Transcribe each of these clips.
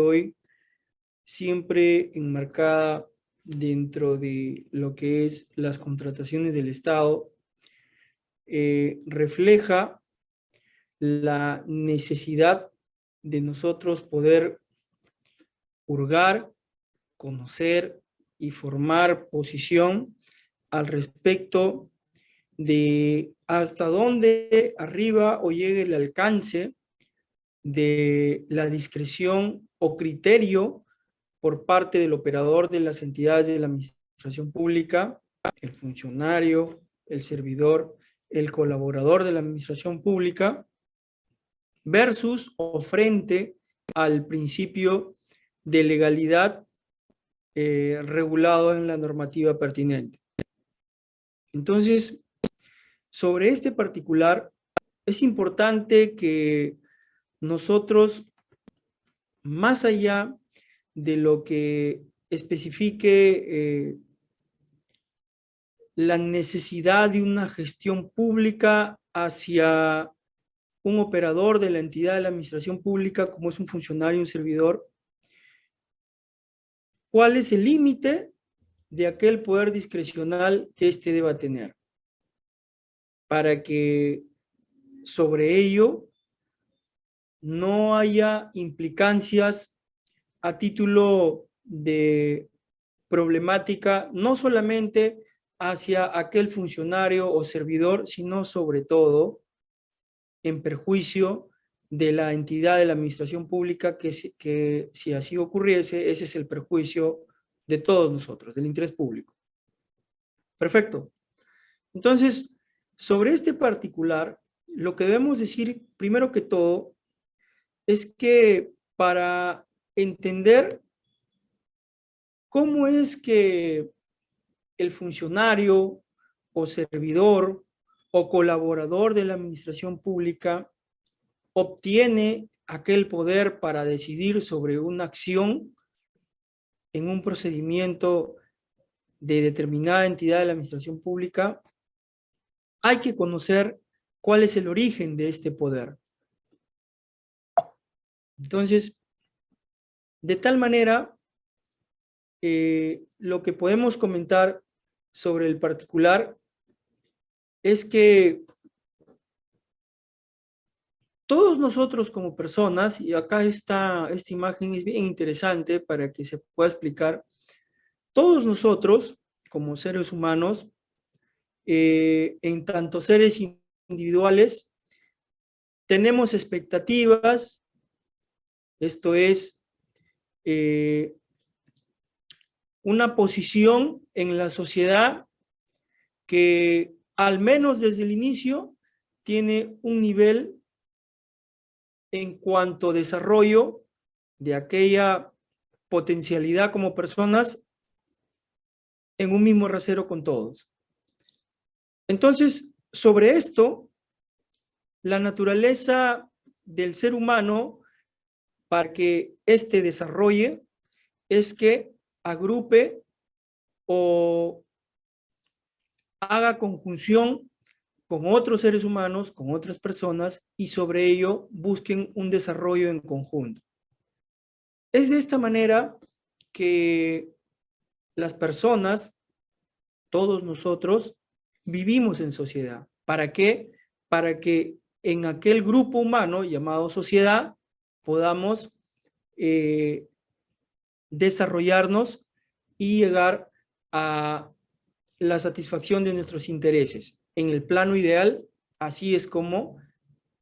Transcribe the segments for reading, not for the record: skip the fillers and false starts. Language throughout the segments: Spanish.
hoy, siempre enmarcada dentro de lo que es las contrataciones del Estado, refleja la necesidad de nosotros poder hurgar, conocer y formar posición al respecto de hasta dónde arriba o llegue el alcance de la discreción o criterio por parte del operador de las entidades de la administración pública, el funcionario, el servidor, el colaborador de la administración pública, versus o frente al principio de legalidad regulado en la normativa pertinente. Entonces, sobre este particular, es importante que nosotros, más allá de lo que especifique la necesidad de una gestión pública hacia un operador de la entidad de la administración pública, como es un funcionario, un servidor, ¿cuál es el límite de aquel poder discrecional que éste deba tener? Para que sobre ello no haya implicancias a título de problemática, no solamente hacia aquel funcionario o servidor, sino sobre todo en perjuicio de la entidad de la administración pública, que si así ocurriese, ese es el perjuicio de todos nosotros, del interés público. Perfecto. Entonces, sobre este particular, lo que debemos decir, primero que todo, es que para entender cómo es que el funcionario o servidor o colaborador de la administración pública obtiene aquel poder para decidir sobre una acción en un procedimiento de determinada entidad de la administración pública, hay que conocer cuál es el origen de este poder. Entonces, de tal manera, lo que podemos comentar sobre el particular es que todos nosotros como personas, y acá esta imagen es bien interesante para que se pueda explicar, todos nosotros como seres humanos, en tanto seres individuales, tenemos expectativas, esto es, una posición en la sociedad que al menos desde el inicio tiene un nivel en cuanto a desarrollo de aquella potencialidad como personas en un mismo rasero con todos. Entonces, sobre esto, la naturaleza del ser humano para que éste desarrolle es que agrupe o haga conjunción con otros seres humanos, con otras personas, y sobre ello busquen un desarrollo en conjunto. Es de esta manera que las personas, todos nosotros, vivimos en sociedad. ¿Para qué? Para que en aquel grupo humano llamado sociedad podamos desarrollarnos y llegar a la satisfacción de nuestros intereses. En el plano ideal, así es como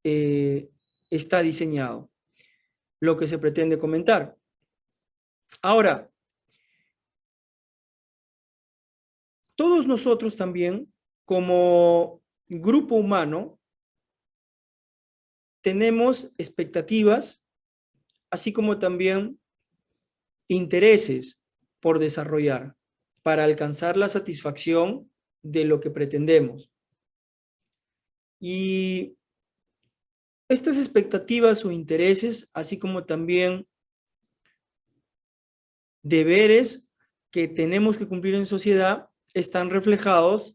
está diseñado lo que se pretende comentar. Ahora, todos nosotros también, como grupo humano, tenemos expectativas, así como también intereses por desarrollar para alcanzar la satisfacción de lo que pretendemos. Y estas expectativas o intereses, así como también deberes que tenemos que cumplir en sociedad, están reflejados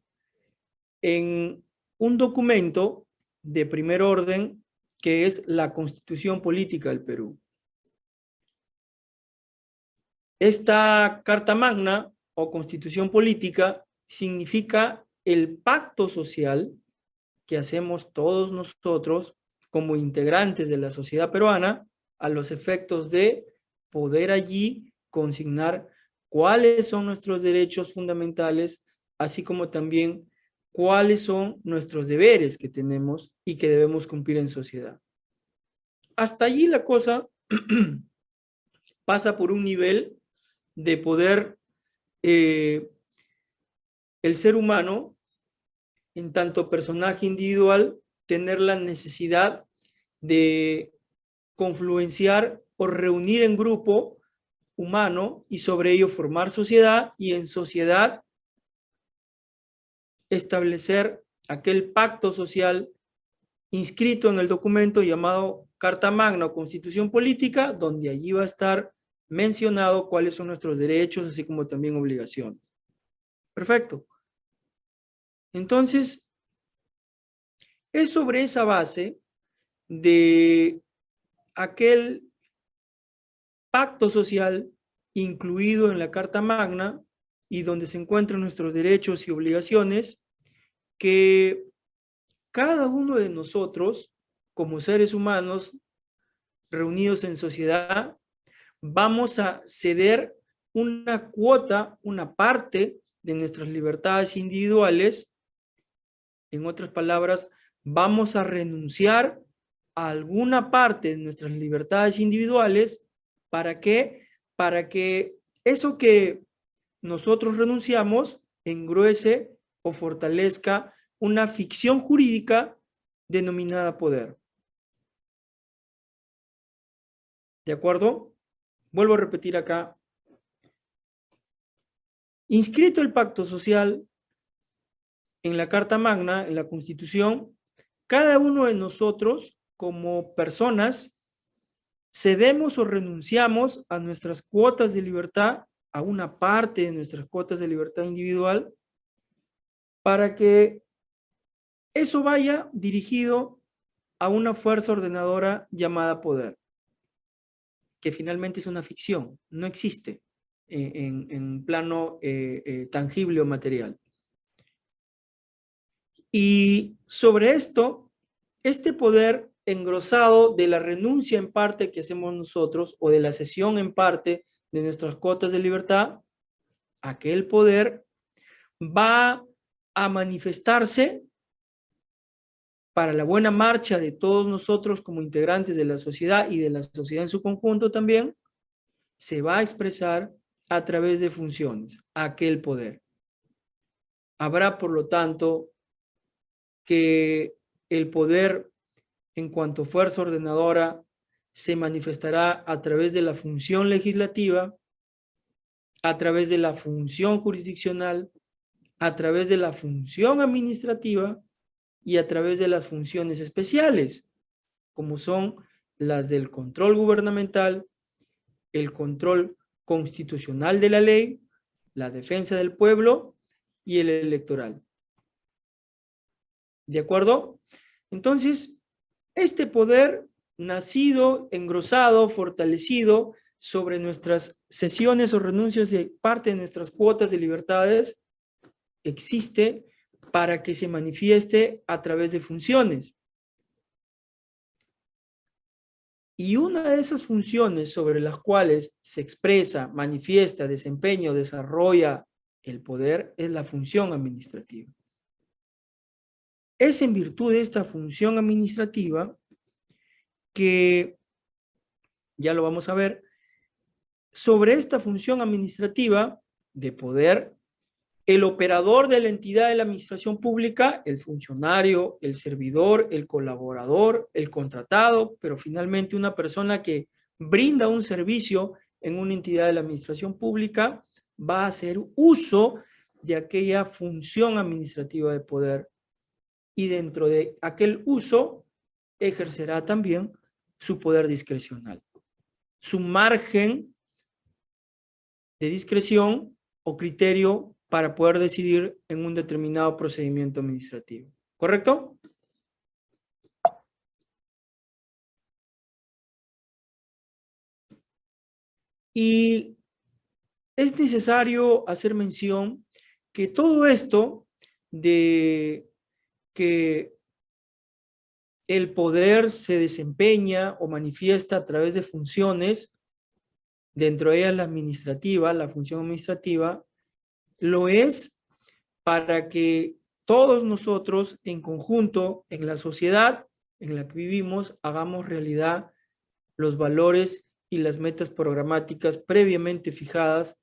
en un documento de primer orden que es la Constitución Política del Perú. Esta Carta Magna o Constitución Política significa el pacto social que hacemos todos nosotros como integrantes de la sociedad peruana a los efectos de poder allí consignar cuáles son nuestros derechos fundamentales, así como también cuáles son nuestros deberes que tenemos y que debemos cumplir en sociedad. Hasta allí la cosa pasa por un nivel de poder el ser humano, en tanto personaje individual, tener la necesidad de confluenciar o reunir en grupo humano y sobre ello formar sociedad y en sociedad establecer aquel pacto social inscrito en el documento llamado Carta Magna o Constitución Política, donde allí va a estar mencionado cuáles son nuestros derechos, así como también obligaciones. Perfecto. Entonces, es sobre esa base de aquel pacto social incluido en la Carta Magna y donde se encuentran nuestros derechos y obligaciones que cada uno de nosotros, como seres humanos reunidos en sociedad, vamos a ceder una cuota, una parte de nuestras libertades individuales. En otras palabras, vamos a renunciar a alguna parte de nuestras libertades individuales. ¿Para qué? Para que eso que nosotros renunciamos engruese o fortalezca una ficción jurídica denominada poder. ¿De acuerdo? Vuelvo a repetir acá. Inscrito el pacto social en la Carta Magna, en la Constitución, cada uno de nosotros, como personas, cedemos o renunciamos a nuestras cuotas de libertad, a una parte de nuestras cuotas de libertad individual, para que eso vaya dirigido a una fuerza ordenadora llamada poder, que finalmente es una ficción, no existe en plano tangible o material. Y sobre esto, este poder engrosado de la renuncia en parte que hacemos nosotros o de la cesión en parte de nuestras cuotas de libertad, aquel poder va a manifestarse para la buena marcha de todos nosotros como integrantes de la sociedad y de la sociedad en su conjunto también, se va a expresar a través de funciones, aquel poder. Habrá, por lo tanto, que el poder en cuanto fuerza ordenadora se manifestará a través de la función legislativa, a través de la función jurisdiccional, a través de la función administrativa y a través de las funciones especiales, como son las del control gubernamental, el control constitucional de la ley, la defensa del pueblo y el electoral. ¿De acuerdo? Entonces, este poder nacido, engrosado, fortalecido sobre nuestras cesiones o renuncias de parte de nuestras cuotas de libertades, existe para que se manifieste a través de funciones. Y una de esas funciones sobre las cuales se expresa, manifiesta, desempeña o desarrolla el poder es la función administrativa. Es en virtud de esta función administrativa que, ya lo vamos a ver, sobre esta función administrativa de poder, el operador de la entidad de la administración pública, el funcionario, el servidor, el colaborador, el contratado, pero finalmente una persona que brinda un servicio en una entidad de la administración pública, va a hacer uso de aquella función administrativa de poder y dentro de aquel uso ejercerá también su poder discrecional, su margen de discreción o criterio para poder decidir en un determinado procedimiento administrativo. ¿Correcto? Y es necesario hacer mención que todo esto de que el poder se desempeña o manifiesta a través de funciones, dentro de ellas la administrativa, la función administrativa, lo es para que todos nosotros en conjunto, en la sociedad en la que vivimos, hagamos realidad los valores y las metas programáticas previamente fijadas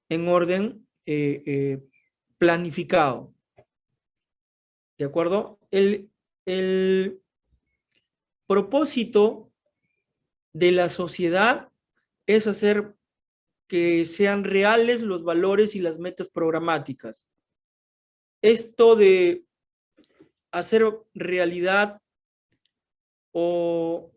en orden planificado. ¿De acuerdo? El propósito de la sociedad es hacer que sean reales los valores y las metas programáticas. Esto de hacer realidad o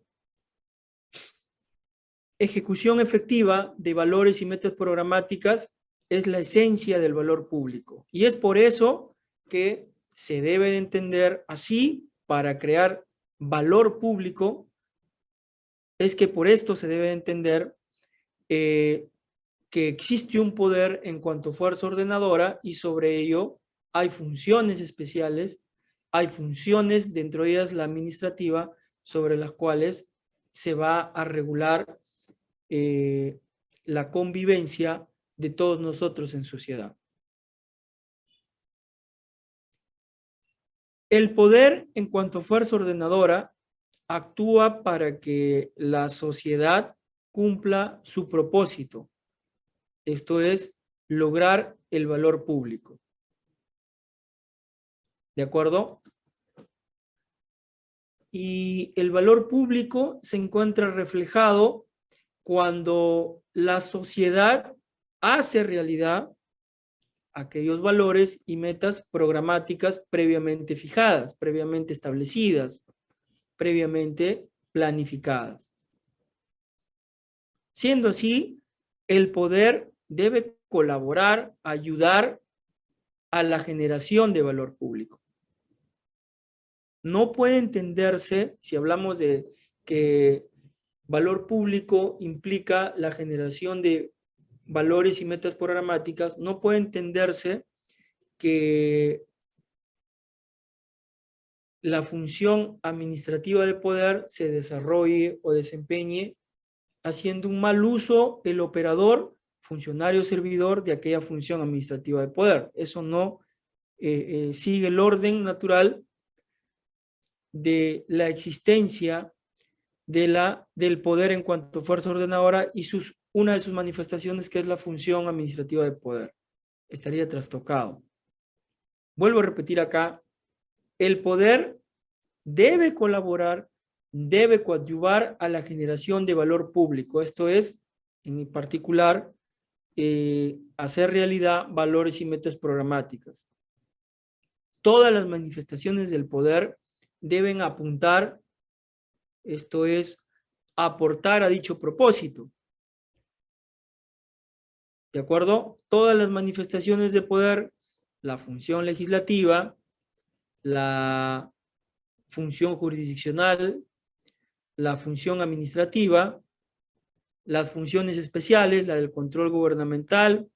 ejecución efectiva de valores y metas programáticas es la esencia del valor público. Y es por eso que se debe de entender así, para crear valor público, es que por esto se debe de entender que existe un poder en cuanto a fuerza ordenadora y sobre ello hay funciones especiales, hay funciones, dentro de ellas la administrativa, sobre las cuales se va a regular la convivencia de todos nosotros en sociedad. El poder en cuanto a fuerza ordenadora actúa para que la sociedad cumpla su propósito. Esto es, lograr el valor público. ¿De acuerdo? Y el valor público se encuentra reflejado cuando la sociedad hace realidad aquellos valores y metas programáticas previamente fijadas, previamente establecidas, previamente planificadas. Siendo así, el poder debe colaborar, ayudar a la generación de valor público. No puede entenderse, si hablamos de que valor público implica la generación de valores y metas programáticas, no puede entenderse que la función administrativa de poder se desarrolle o desempeñe haciendo un mal uso el operador, funcionario o servidor de aquella función administrativa de poder. Eso no sigue el orden natural de la existencia del poder en cuanto a fuerza ordenadora y una de sus manifestaciones, que es la función administrativa de poder. Estaría trastocado. Vuelvo a repetir acá, el poder debe colaborar, debe coadyuvar a la generación de valor público. Esto es, en particular, hacer realidad valores y metas programáticas. Todas las manifestaciones del poder deben apuntar, esto es, aportar a dicho propósito. ¿De acuerdo? Todas las manifestaciones de poder, la función legislativa, la función jurisdiccional, la función administrativa, las funciones especiales, la del control gubernamental,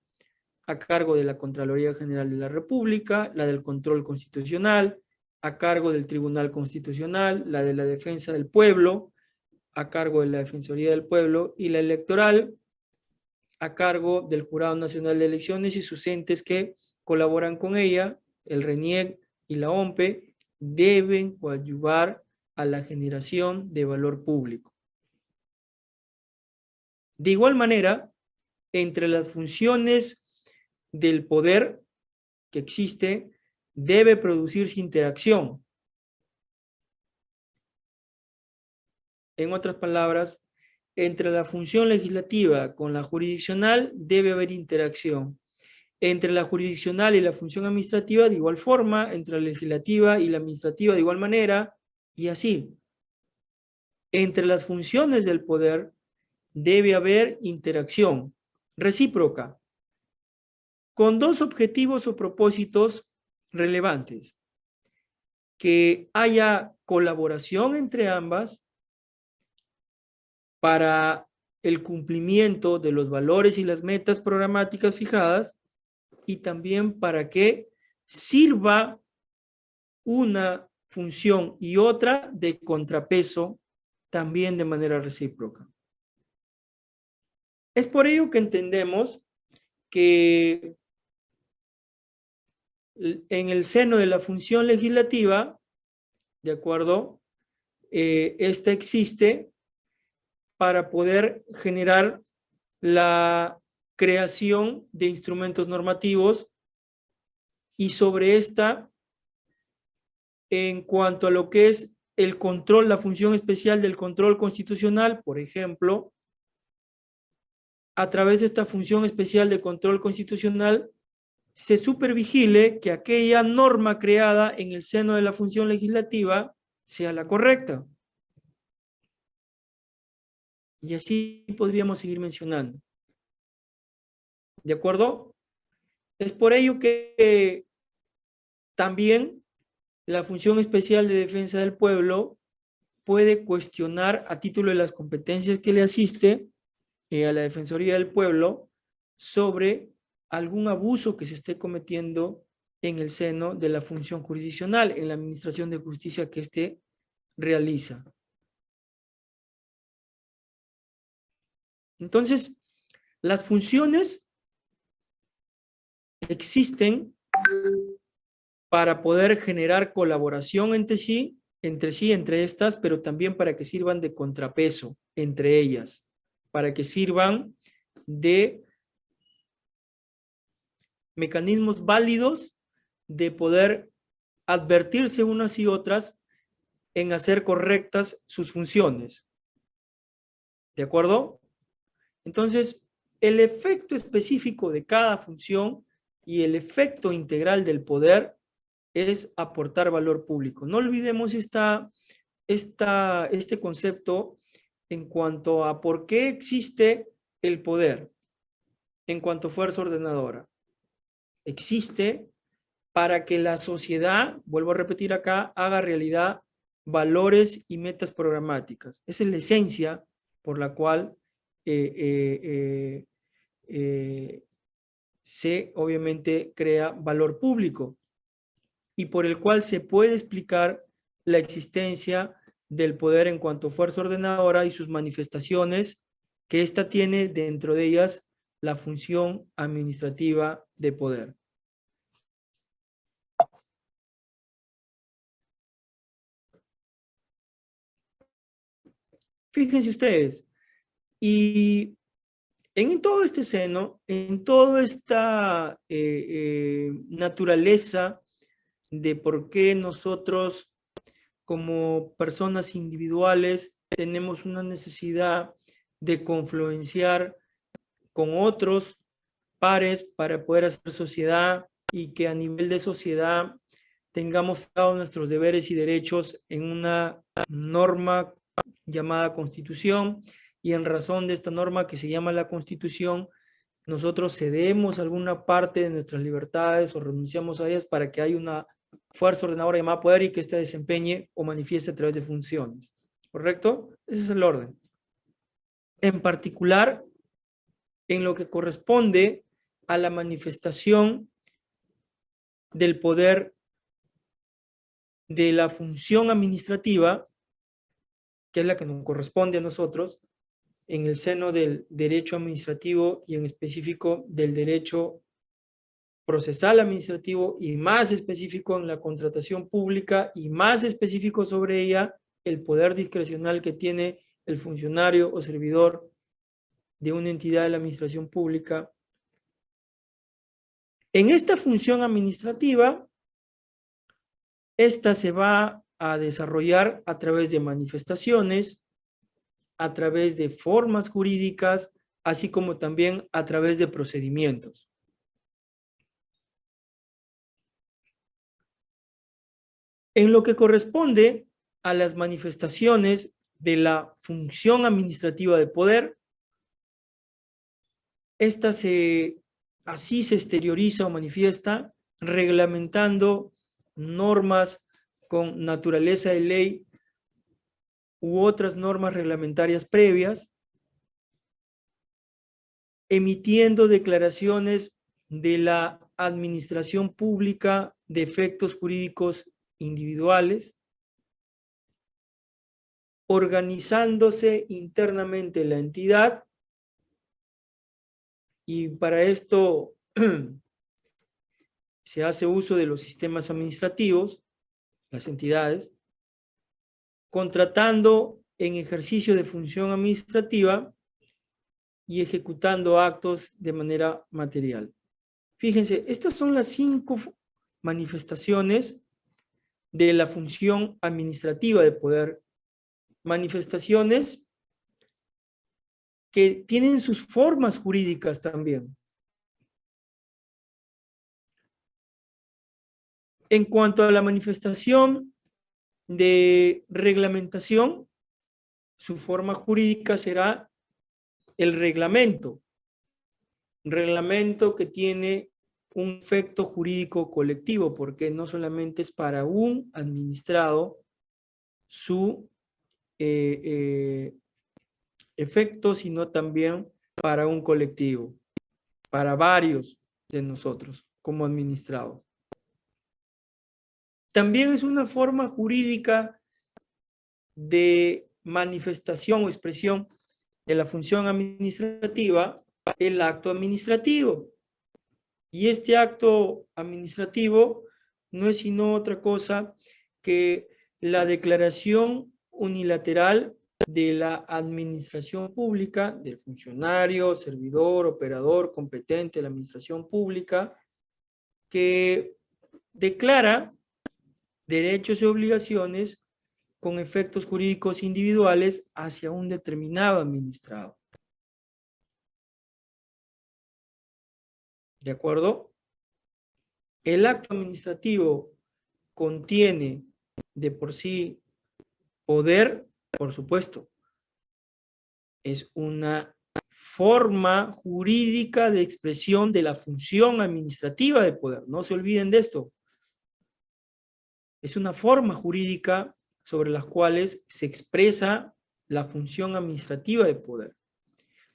a cargo de la Contraloría General de la República, la del control constitucional, a cargo del Tribunal Constitucional, la de la defensa del pueblo, a cargo de la Defensoría del Pueblo, y la electoral, a cargo del Jurado Nacional de Elecciones y sus entes que colaboran con ella, el RENIEC y la OMPE, deben coadyuvar a la generación de valor público. De igual manera, entre las funciones del poder que existe, debe producirse interacción. En otras palabras, entre la función legislativa con la jurisdiccional debe haber interacción. Entre la jurisdiccional y la función administrativa de igual forma, entre la legislativa y la administrativa de igual manera, y así. Entre las funciones del poder debe haber interacción recíproca, con dos objetivos o propósitos relevantes: que haya colaboración entre ambas para el cumplimiento de los valores y las metas programáticas fijadas, y también para que sirva una función y otra de contrapeso también de manera recíproca. Es por ello que entendemos que en el seno de la función legislativa, ¿de acuerdo? Esta existe para poder generar la creación de instrumentos normativos, y sobre esta, en cuanto a lo que es el control, la función especial del control constitucional, por ejemplo, a través de esta función especial de control constitucional, se supervigile que aquella norma creada en el seno de la función legislativa sea la correcta. Y así podríamos seguir mencionando. ¿De acuerdo? Es por ello que también la función especial de defensa del pueblo puede cuestionar, a título de las competencias que le asiste a la Defensoría del Pueblo, sobre algún abuso que se esté cometiendo en el seno de la función jurisdiccional, en la administración de justicia que éste realiza. Entonces, las funciones existen para poder generar colaboración entre estas, pero también para que sirvan de contrapeso entre ellas, para que sirvan de mecanismos válidos de poder advertirse unas y otras en hacer correctas sus funciones. ¿De acuerdo? Entonces, el efecto específico de cada función y el efecto integral del poder es aportar valor público. No olvidemos este concepto en cuanto a por qué existe el poder en cuanto a fuerza ordenadora. Existe para que la sociedad, vuelvo a repetir acá, haga realidad valores y metas programáticas. Esa es la esencia por la cual se obviamente crea valor público, y por el cual se puede explicar la existencia del poder en cuanto a fuerza ordenadora y sus manifestaciones, que ésta tiene dentro de ellas la función administrativa de poder. Fíjense ustedes, y en todo este seno, en toda esta naturaleza de por qué nosotros como personas individuales tenemos una necesidad de confluenciar con otros pares para poder hacer sociedad, y que a nivel de sociedad tengamos fijados nuestros deberes y derechos en una norma llamada Constitución, y en razón de esta norma que se llama la Constitución, nosotros cedemos alguna parte de nuestras libertades o renunciamos a ellas para que haya una fuerza ordenadora llamada poder y que éste desempeñe o manifieste a través de funciones. ¿Correcto? Ese es el orden. En particular, en lo que corresponde a la manifestación del poder de la función administrativa, que es la que nos corresponde a nosotros, en el seno del derecho administrativo y en específico del derecho procesal administrativo, y más específico en la contratación pública, y más específico sobre ella el poder discrecional que tiene el funcionario o servidor de una entidad de la administración pública. En esta función administrativa, esta se va a desarrollar a través de manifestaciones, a través de formas jurídicas, así como también a través de procedimientos. En lo que corresponde a las manifestaciones de la función administrativa de poder, esta así se exterioriza o manifiesta reglamentando normas con naturaleza de ley u otras normas reglamentarias previas, emitiendo declaraciones de la administración pública de efectos jurídicos individuales, organizándose internamente la entidad, y para esto se hace uso de los sistemas administrativos, las entidades, contratando en ejercicio de función administrativa y ejecutando actos de manera material. Fíjense, estas son las 5 manifestaciones de la función administrativa de poder. Manifestaciones que tienen sus formas jurídicas también. En cuanto a la manifestación de reglamentación, su forma jurídica será el reglamento. Reglamento que tiene un efecto jurídico colectivo, porque no solamente es para un administrado su efecto, sino también para un colectivo, para varios de nosotros como administrados. También es una forma jurídica de manifestación o expresión de la función administrativa, el acto administrativo. Y este acto administrativo no es sino otra cosa que la declaración unilateral de la administración pública, del funcionario, servidor, operador competente de la administración pública, que declara derechos y obligaciones con efectos jurídicos individuales hacia un determinado administrado. ¿De acuerdo? El acto administrativo contiene de por sí poder, por supuesto. Es una forma jurídica de expresión de la función administrativa de poder. No se olviden de esto. Es una forma jurídica sobre las cuales se expresa la función administrativa de poder.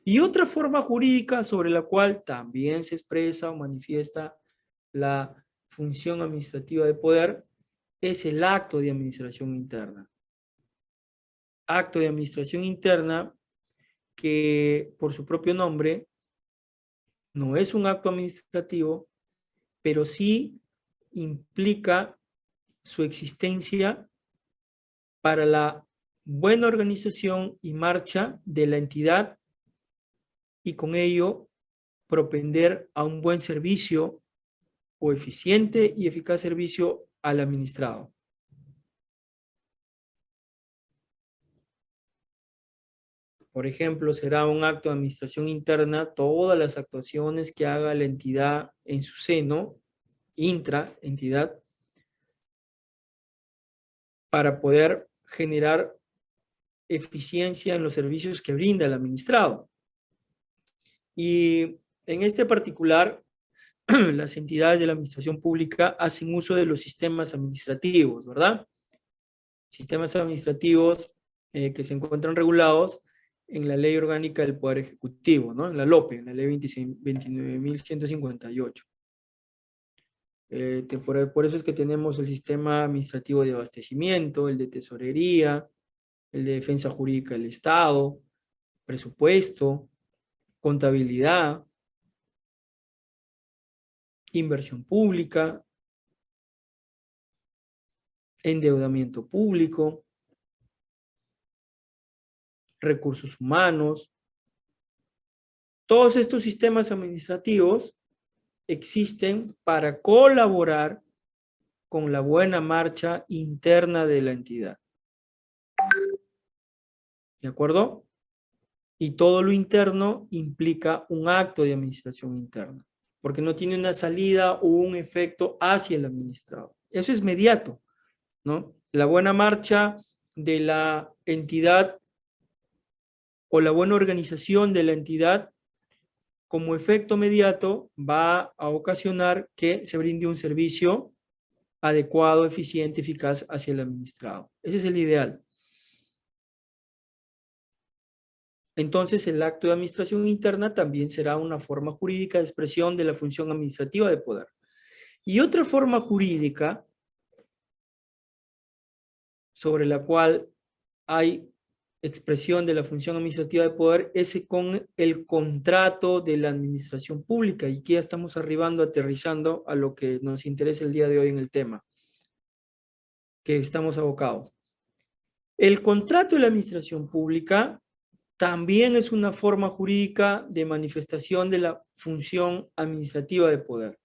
Y otra forma jurídica sobre la cual también se expresa o manifiesta la función administrativa de poder es el acto de administración interna. Acto de administración interna que por su propio nombre no es un acto administrativo, pero sí implica su existencia para la buena organización y marcha de la entidad y con ello propender a un buen servicio o eficiente y eficaz servicio al administrado. Por ejemplo, será un acto de administración interna todas las actuaciones que haga la entidad en su seno, intra-entidad, para poder generar eficiencia en los servicios que brinda el administrado. Y en este particular, las entidades de la administración pública hacen uso de los sistemas administrativos, ¿verdad? Sistemas administrativos que se encuentran regulados en la Ley Orgánica del Poder Ejecutivo, ¿no? En la LOPE, en la Ley 29.158. Por eso es que tenemos el sistema administrativo de abastecimiento, el de tesorería, el de defensa jurídica del Estado, presupuesto, contabilidad, inversión pública, endeudamiento público, recursos humanos. Todos estos sistemas administrativos existen para colaborar con la buena marcha interna de la entidad. ¿De acuerdo? Y todo lo interno implica un acto de administración interna, porque no tiene una salida o un efecto hacia el administrado. Eso es mediato, ¿no? La buena marcha de la entidad o la buena organización de la entidad como efecto mediato va a ocasionar que se brinde un servicio adecuado, eficiente, eficaz hacia el administrado. Ese es el ideal. entonces el acto de administración interna también será una forma jurídica de expresión de la función administrativa de poder. Y otra forma jurídica sobre la cual hay expresión de la función administrativa de poder es con el contrato de la administración pública. Y aquí ya estamos arribando, aterrizando a lo que nos interesa el día de hoy en el tema que estamos abocados. El contrato de la administración pública también es una forma jurídica de manifestación de la función administrativa de poder.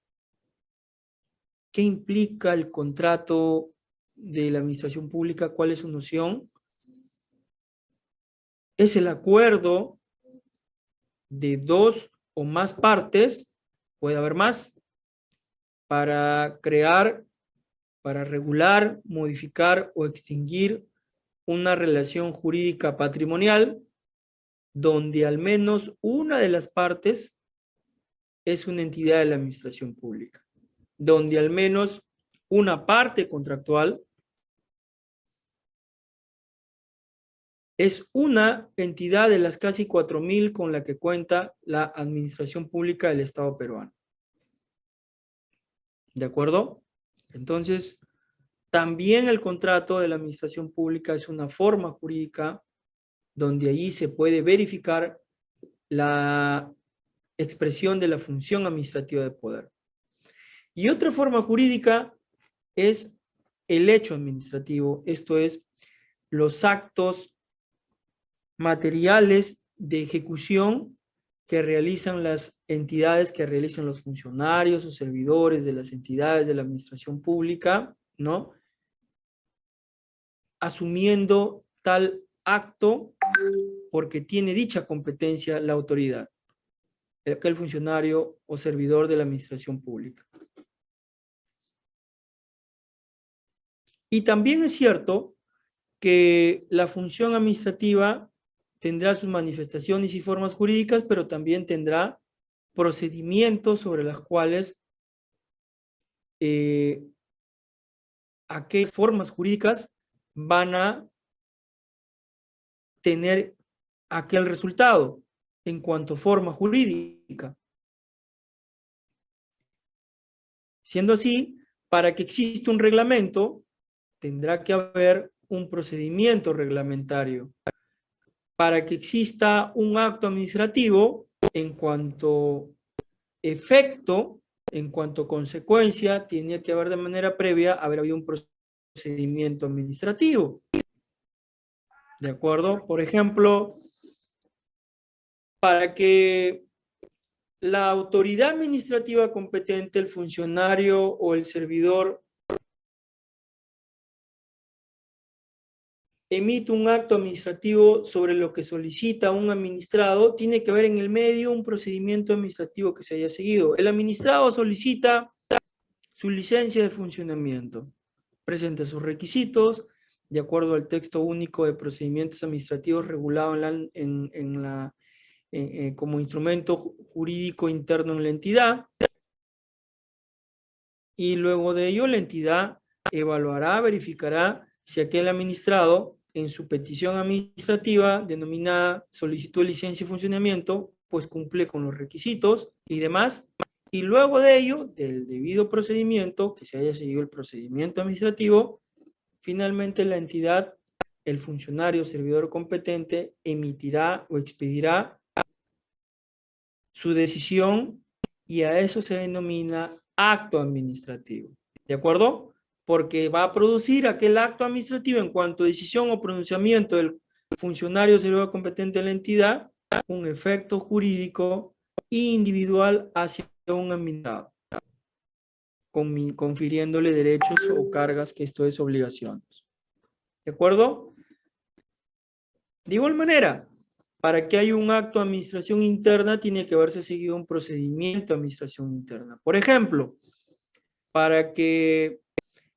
¿Qué implica el contrato de la administración pública? ¿Cuál es su noción? Es el acuerdo de dos o más partes, puede haber más, para crear, para regular, modificar o extinguir una relación jurídica patrimonial donde al menos una de las partes es una entidad de la administración pública, donde al menos una parte contractual es una entidad de las casi 4.000 con la que cuenta la administración pública del Estado peruano. ¿De acuerdo? Entonces, también el contrato de la administración pública es una forma jurídica donde allí se puede verificar la expresión de la función administrativa de poder. Y otra forma jurídica es el hecho administrativo, esto es, los actos materiales de ejecución que realizan las entidades, que realizan los funcionarios o servidores de las entidades de la administración pública, ¿no? Asumiendo tal acto porque tiene dicha competencia la autoridad, aquel funcionario o servidor de la administración pública. Y también es cierto que la función administrativa tendrá sus manifestaciones y formas jurídicas, pero también tendrá procedimientos sobre los cuales aquellas formas jurídicas van a tener aquel resultado en cuanto a forma jurídica. Siendo así, para que exista un reglamento, tendrá que haber un procedimiento reglamentario. Para que exista un acto administrativo, en cuanto efecto, en cuanto consecuencia, tiene que haber de manera previa haber habido un procedimiento administrativo. ¿De acuerdo? Por ejemplo, para que la autoridad administrativa competente, el funcionario o el servidor emite un acto administrativo sobre lo que solicita un administrado, tiene que haber en el medio un procedimiento administrativo que se haya seguido. El administrado solicita su licencia de funcionamiento, presenta sus requisitos de acuerdo al texto único de procedimientos administrativos regulado como instrumento jurídico interno en la entidad, y luego de ello la entidad evaluará, verificará si aquel administrado en su petición administrativa denominada solicitud de licencia de funcionamiento, pues cumple con los requisitos y demás, y luego de ello, del debido procedimiento, que se haya seguido el procedimiento administrativo, finalmente la entidad, el funcionario servidor competente, emitirá o expedirá su decisión y a eso se denomina acto administrativo. ¿De acuerdo? Porque va a producir aquel acto administrativo en cuanto a decisión o pronunciamiento del funcionario servidor competente de la entidad, un efecto jurídico individual hacia un administrado, confiriéndole derechos o cargas, que esto es obligaciones. ¿De acuerdo? De igual manera, para que haya un acto de administración interna, tiene que haberse seguido un procedimiento de administración interna. Por ejemplo, para que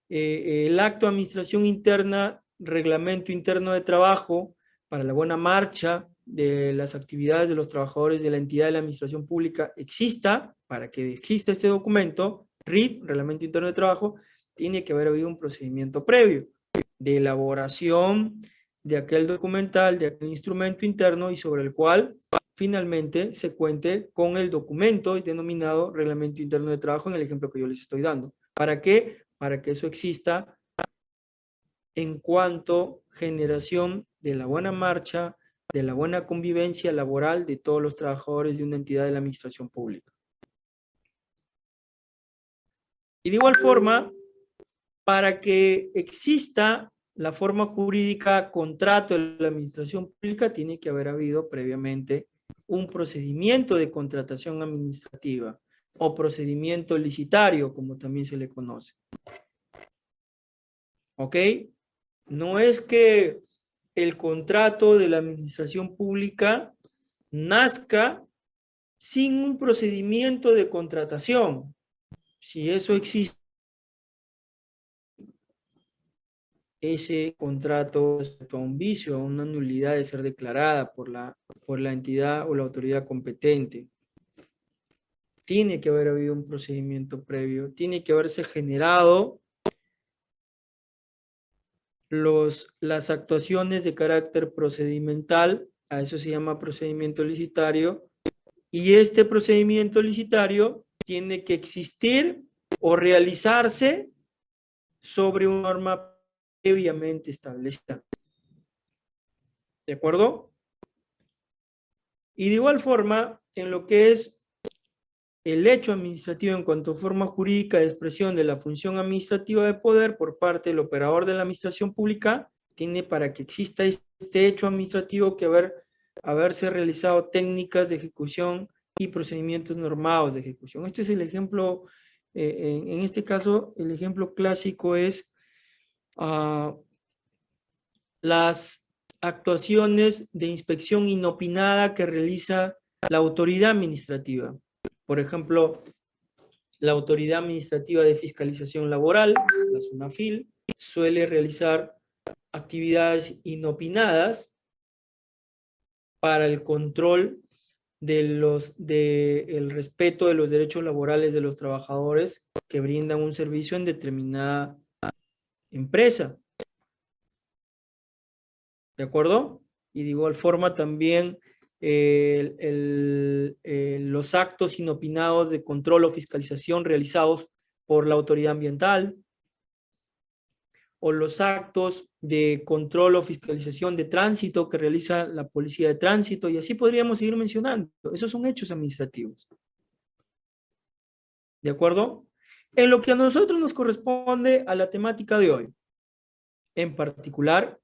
el acto de administración interna, reglamento interno de trabajo, para la buena marcha de las actividades de los trabajadores de la entidad de la administración pública exista, para que exista este documento, RIT, reglamento interno de trabajo, tiene que haber habido un procedimiento previo de elaboración de aquel documental, de aquel instrumento interno y sobre el cual finalmente se cuente con el documento denominado Reglamento Interno de Trabajo en el ejemplo que yo les estoy dando. ¿Para qué? Para que eso exista en cuanto a generación de la buena marcha, de la buena convivencia laboral de todos los trabajadores de una entidad de la administración pública. Y de igual forma, para que exista la forma jurídica contrato de la administración pública, tiene que haber habido previamente un procedimiento de contratación administrativa o procedimiento licitario, como también se le conoce. ¿Ok? No es que el contrato de la administración pública nazca sin un procedimiento de contratación. Si eso existe, ese contrato respecto a un vicio, a una nulidad de ser declarada por la entidad o la autoridad competente. Tiene que haber habido un procedimiento previo, tiene que haberse generado las actuaciones de carácter procedimental, a eso se llama procedimiento licitario, y este procedimiento licitario tiene que existir o realizarse sobre una norma previamente establecida. ¿De acuerdo? Y de igual forma, en lo que es el hecho administrativo en cuanto a forma jurídica de expresión de la función administrativa de poder por parte del operador de la administración pública, tiene para que exista este hecho administrativo que haberse realizado técnicas de ejecución y procedimientos normados de ejecución. Este es el ejemplo, en este caso, el ejemplo clásico es las actuaciones de inspección inopinada que realiza la autoridad administrativa. Por ejemplo, la Autoridad Administrativa de Fiscalización Laboral, la SUNAFIL, suele realizar actividades inopinadas para el control del respeto de los derechos laborales de los trabajadores que brindan un servicio en determinada empresa. ¿De acuerdo? Y de igual forma también los actos inopinados de control o fiscalización realizados por la autoridad ambiental, o los actos de control o fiscalización de tránsito que realiza la policía de tránsito, y así podríamos seguir mencionando. Esos son hechos administrativos. ¿De acuerdo? En lo que a nosotros nos corresponde a la temática de hoy, en particular,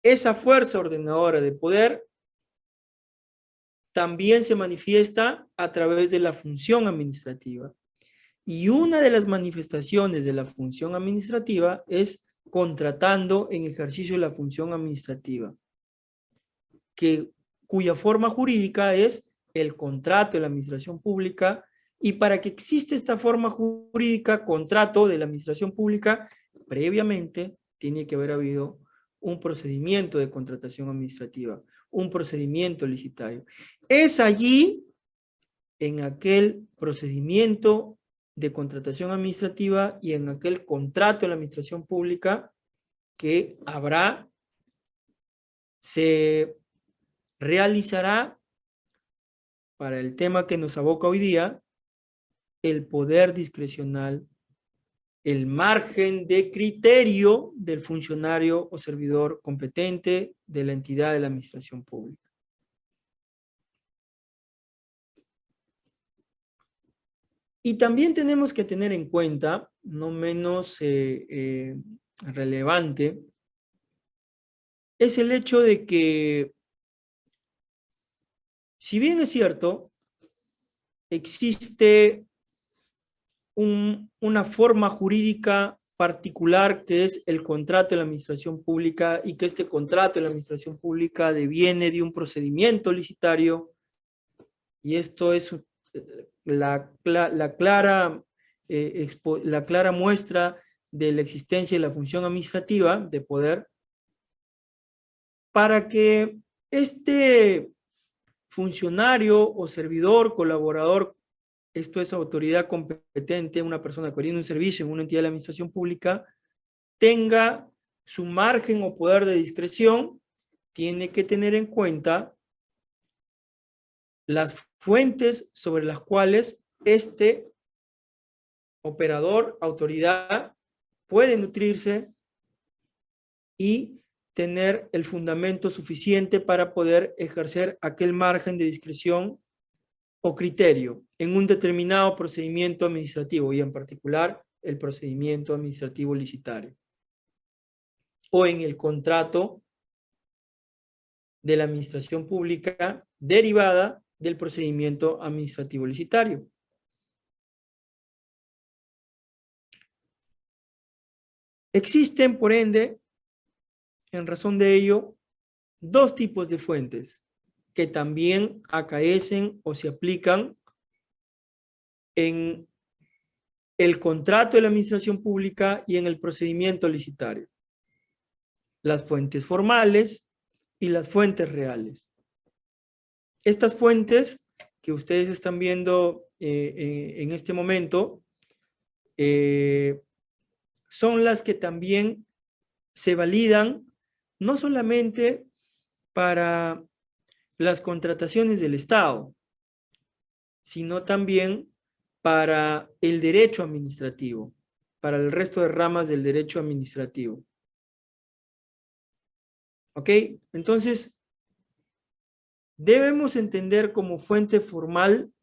esa fuerza ordenadora de poder también se manifiesta a través de la función administrativa. Y una de las manifestaciones de la función administrativa es contratando en ejercicio de la función administrativa, cuya forma jurídica es el contrato de la administración pública, y para que exista esta forma jurídica, contrato de la administración pública, previamente tiene que haber habido un procedimiento de contratación administrativa, un procedimiento licitario. Es allí, en aquel procedimiento de contratación administrativa y en aquel contrato de la administración pública, que se realizará, para el tema que nos aboca hoy día, el poder discrecional, el margen de criterio del funcionario o servidor competente de la entidad de la administración pública. Y también tenemos que tener en cuenta, no menos relevante, es el hecho de que, si bien es cierto, existe una forma jurídica particular que es el contrato de la administración pública, y que este contrato de la administración pública deviene de un procedimiento licitario, y esto es la clara muestra de la existencia de la función administrativa de poder. Para que este funcionario o servidor, colaborador, esto es autoridad competente, una persona que brinda un servicio en una entidad de la administración pública, tenga su margen o poder de discreción, tiene que tener en cuenta las fuentes sobre las cuales este operador, autoridad, puede nutrirse y tener el fundamento suficiente para poder ejercer aquel margen de discreción o criterio en un determinado procedimiento administrativo y en particular el procedimiento administrativo licitario o en el contrato de la administración pública derivada del procedimiento administrativo licitario. Existen, por ende, en razón de ello, dos tipos de fuentes que también acaecen o se aplican en el contrato de la administración pública y en el procedimiento licitario. Las fuentes formales y las fuentes reales. Estas fuentes que ustedes están viendo en este momento son las que también se validan no solamente para las contrataciones del Estado, sino también para el derecho administrativo, para el resto de ramas del derecho administrativo. ¿Ok? Entonces, debemos entender como fuente formal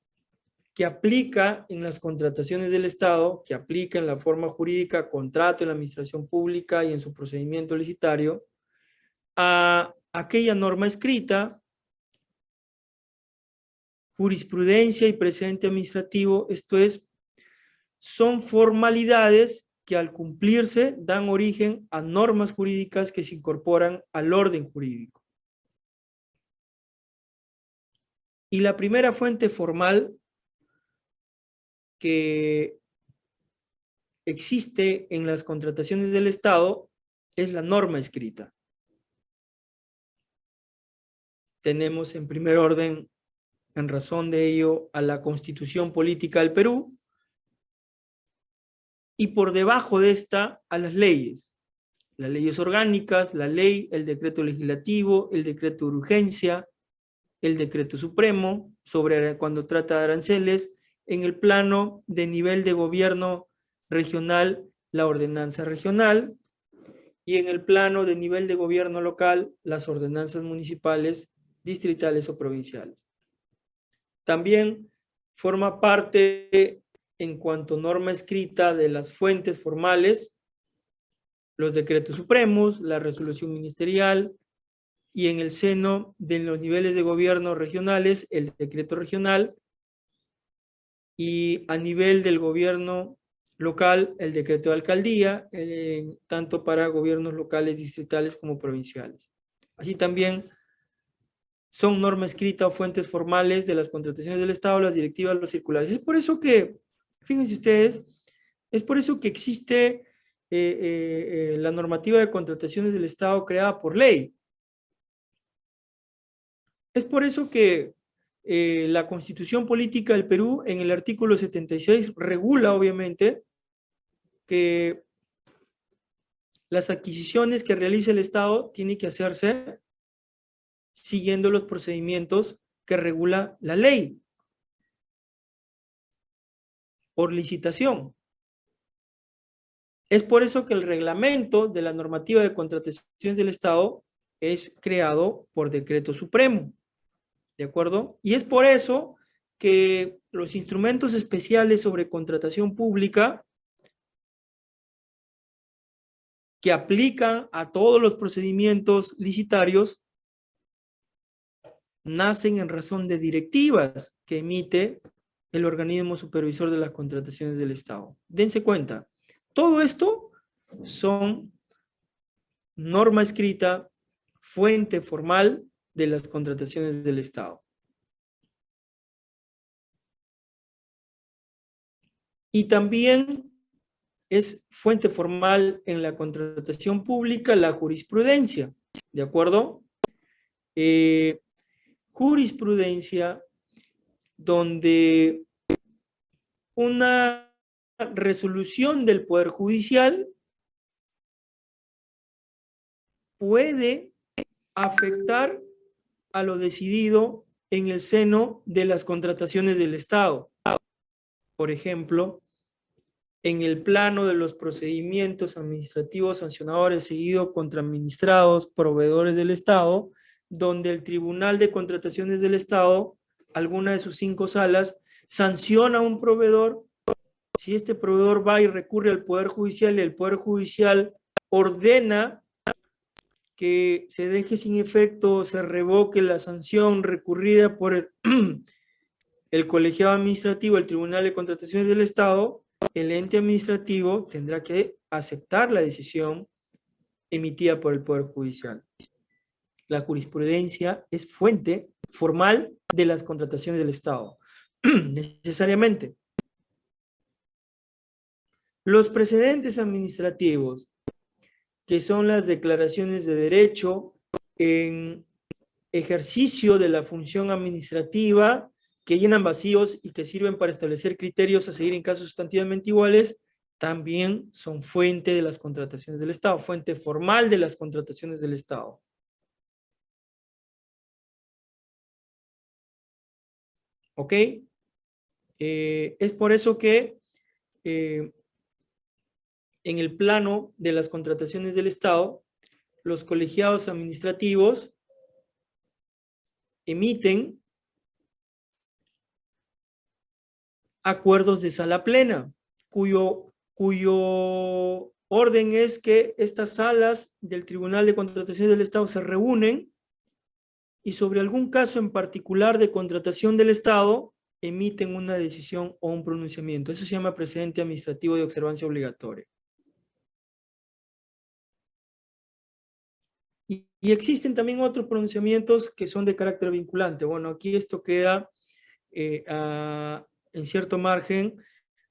que aplica en las contrataciones del Estado, que aplica en la forma jurídica, contrato en la administración pública y en su procedimiento licitario, a aquella norma escrita, jurisprudencia y precedente administrativo, esto es, son formalidades que al cumplirse dan origen a normas jurídicas que se incorporan al orden jurídico. Y la primera fuente formal que existe en las contrataciones del Estado es la norma escrita. Tenemos en primer orden, en razón de ello, a la Constitución Política del Perú, y por debajo de esta a las leyes orgánicas, la ley, el decreto legislativo, el decreto de urgencia, el decreto supremo sobre cuando trata de aranceles, en el plano de nivel de gobierno regional, la ordenanza regional, y en el plano de nivel de gobierno local, las ordenanzas municipales, distritales o provinciales. También forma parte, en cuanto norma escrita, de las fuentes formales, los decretos supremos, la resolución ministerial, y en el seno de los niveles de gobierno regionales, el decreto regional, y a nivel del gobierno local, el decreto de alcaldía, tanto para gobiernos locales, distritales como provinciales. Así también son norma escrita o fuentes formales de las contrataciones del Estado, las directivas, los circulares. Es por eso que, fíjense ustedes, es por eso que existe la normativa de contrataciones del Estado creada por ley. Es por eso que la Constitución Política del Perú, en el artículo 76, regula, obviamente, que las adquisiciones que realice el Estado tienen que hacerse siguiendo los procedimientos que regula la ley por licitación. Es por eso que el reglamento de la normativa de contrataciones del Estado es creado por decreto supremo, ¿de acuerdo? Y es por eso que los instrumentos especiales sobre contratación pública que aplican a todos los procedimientos licitarios nacen en razón de directivas que emite el organismo supervisor de las contrataciones del Estado. Dense cuenta, todo esto son norma escrita, fuente formal de las contrataciones del Estado. Y también es fuente formal en la contratación pública la jurisprudencia, ¿de acuerdo? Jurisprudencia donde una resolución del Poder Judicial puede afectar a lo decidido en el seno de las contrataciones del Estado. Por ejemplo, en el plano de los procedimientos administrativos sancionadores seguidos contra administrados, proveedores del Estado, donde el Tribunal de Contrataciones del Estado, alguna de sus 5 salas, sanciona a un proveedor. Si este proveedor va y recurre al Poder Judicial y el Poder Judicial ordena que se deje sin efecto, se revoque la sanción recurrida por el colegiado administrativo, el Tribunal de Contrataciones del Estado, el ente administrativo tendrá que aceptar la decisión emitida por el Poder Judicial. La jurisprudencia es fuente formal de las contrataciones del Estado, necesariamente. Los precedentes administrativos, que son las declaraciones de derecho en ejercicio de la función administrativa, que llenan vacíos y que sirven para establecer criterios a seguir en casos sustantivamente iguales, también son fuente de las contrataciones del Estado, fuente formal de las contrataciones del Estado. ¿Ok? Es por eso que en el plano de las contrataciones del Estado, los colegiados administrativos emiten acuerdos de sala plena, cuyo orden es que estas salas del Tribunal de Contrataciones del Estado se reúnen y sobre algún caso en particular de contratación del Estado emiten una decisión o un pronunciamiento. Eso se llama precedente administrativo de observancia obligatoria. Y existen también otros pronunciamientos que son de carácter vinculante. Bueno, aquí esto queda en cierto margen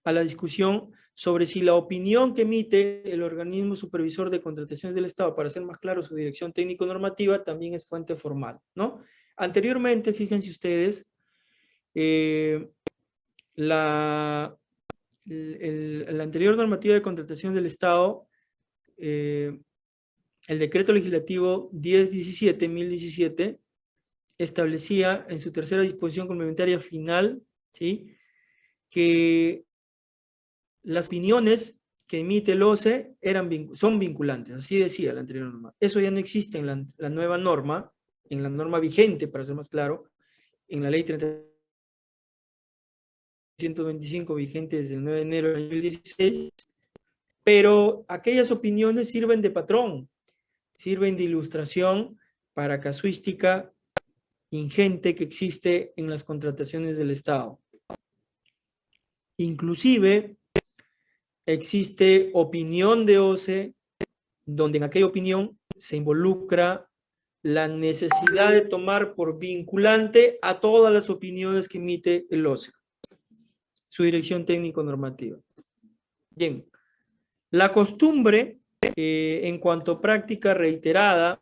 a la discusión sobre si la opinión que emite el organismo supervisor de contrataciones del Estado, para hacer más claro su dirección técnico-normativa, también es fuente formal, ¿no? Anteriormente, fíjense ustedes, la anterior normativa de contratación del Estado, el decreto legislativo 1017 establecía en su tercera disposición complementaria final, ¿sí?, que las opiniones que emite el OCE son vinculantes, así decía la anterior norma. Eso ya no existe en la nueva norma, en la norma vigente, para ser más claro, en la ley 125 vigente desde el 9 de enero de 2016, pero aquellas opiniones sirven de patrón, sirven de ilustración para casuística ingente que existe en las contrataciones del Estado. Inclusive existe opinión de OCE, donde en aquella opinión se involucra la necesidad de tomar por vinculante a todas las opiniones que emite el OCE, su dirección técnico-normativa. Bien, la costumbre, en cuanto a práctica reiterada,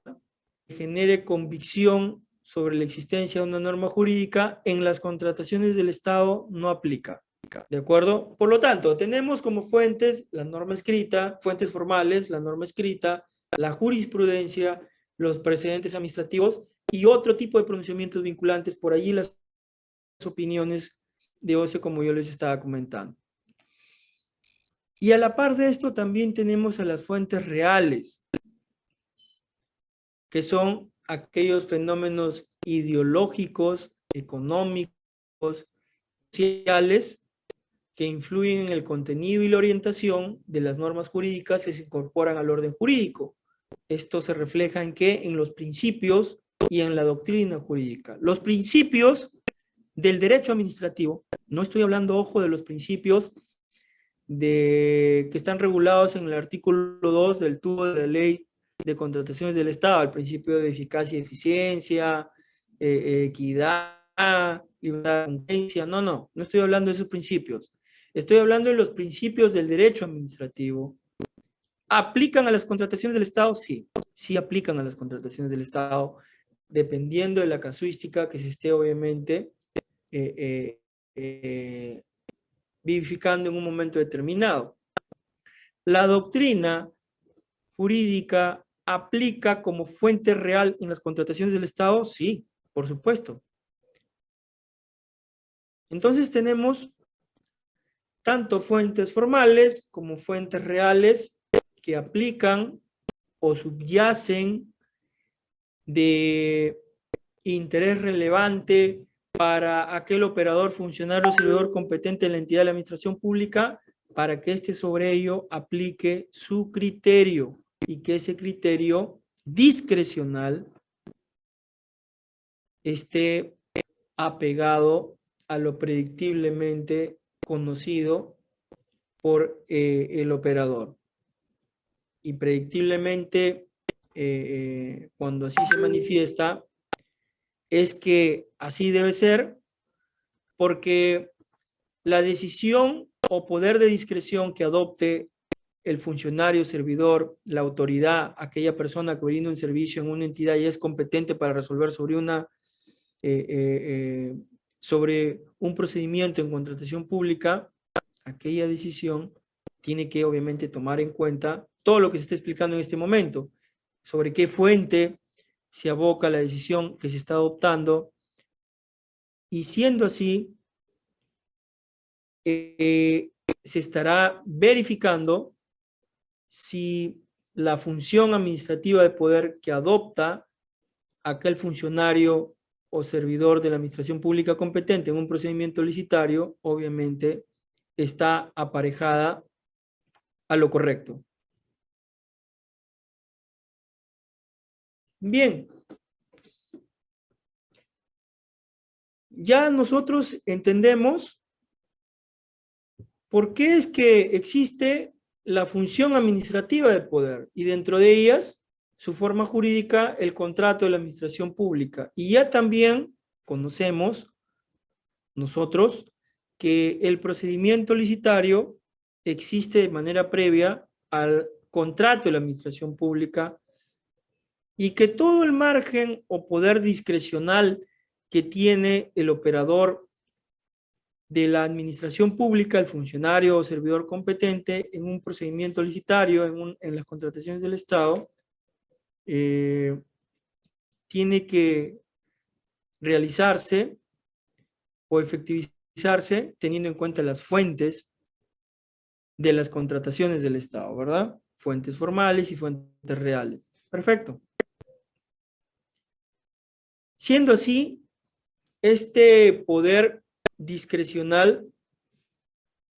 genere convicción sobre la existencia de una norma jurídica, en las contrataciones del Estado no aplica. ¿De acuerdo? Por lo tanto, tenemos como fuentes la norma escrita, fuentes formales, la norma escrita, la jurisprudencia, los precedentes administrativos y otro tipo de pronunciamientos vinculantes, por allí las opiniones de OCE, como yo les estaba comentando. Y a la par de esto también tenemos a las fuentes reales, que son aquellos fenómenos ideológicos, económicos, sociales, que influyen en el contenido y la orientación de las normas jurídicas que se incorporan al orden jurídico. Esto se refleja en ¿qué? En los principios y en la doctrina jurídica. Los principios del derecho administrativo, no estoy hablando, ojo, de los principios que están regulados en el artículo 2 del tubo de la ley de contrataciones del Estado, el principio de eficacia y eficiencia, equidad, libertad de concurrencia. No estoy hablando de esos principios. Estoy hablando de los principios del derecho administrativo. ¿Aplican a las contrataciones del Estado? Sí, sí aplican a las contrataciones del Estado, dependiendo de la casuística que se esté, obviamente, vivificando en un momento determinado. La doctrina jurídica aplica como fuente real en las contrataciones del Estado? Sí, por supuesto. Entonces tenemos tanto fuentes formales como fuentes reales que aplican o subyacen de interés relevante para aquel operador, funcionario o servidor competente en la entidad de la administración pública, para que éste sobre ello aplique su criterio y que ese criterio discrecional esté apegado a lo predictiblemente conocido por el operador. Y predictiblemente, cuando así se manifiesta, es que así debe ser, porque la decisión o poder de discreción que adopte el funcionario, servidor, la autoridad, aquella persona que brinda un servicio en una entidad y es competente para resolver sobre un procedimiento en contratación pública, aquella decisión tiene que obviamente tomar en cuenta todo lo que se está explicando en este momento, sobre qué fuente se aboca la decisión que se está adoptando, y siendo así, se estará verificando si la función administrativa de poder que adopta aquel funcionario o servidor de la administración pública competente en un procedimiento licitario, obviamente, está aparejada a lo correcto. Bien, ya nosotros entendemos por qué es que existe la función administrativa del poder y dentro de ellas su forma jurídica, el contrato de la administración pública. Y ya también conocemos nosotros que el procedimiento licitario existe de manera previa al contrato de la administración pública y que todo el margen o poder discrecional que tiene el operador de la administración pública, el funcionario o servidor competente en un procedimiento licitario, en las contrataciones del Estado, tiene que realizarse o efectivizarse teniendo en cuenta las fuentes de las contrataciones del Estado, ¿verdad? Fuentes formales y fuentes reales. Perfecto. Siendo así, este poder discrecional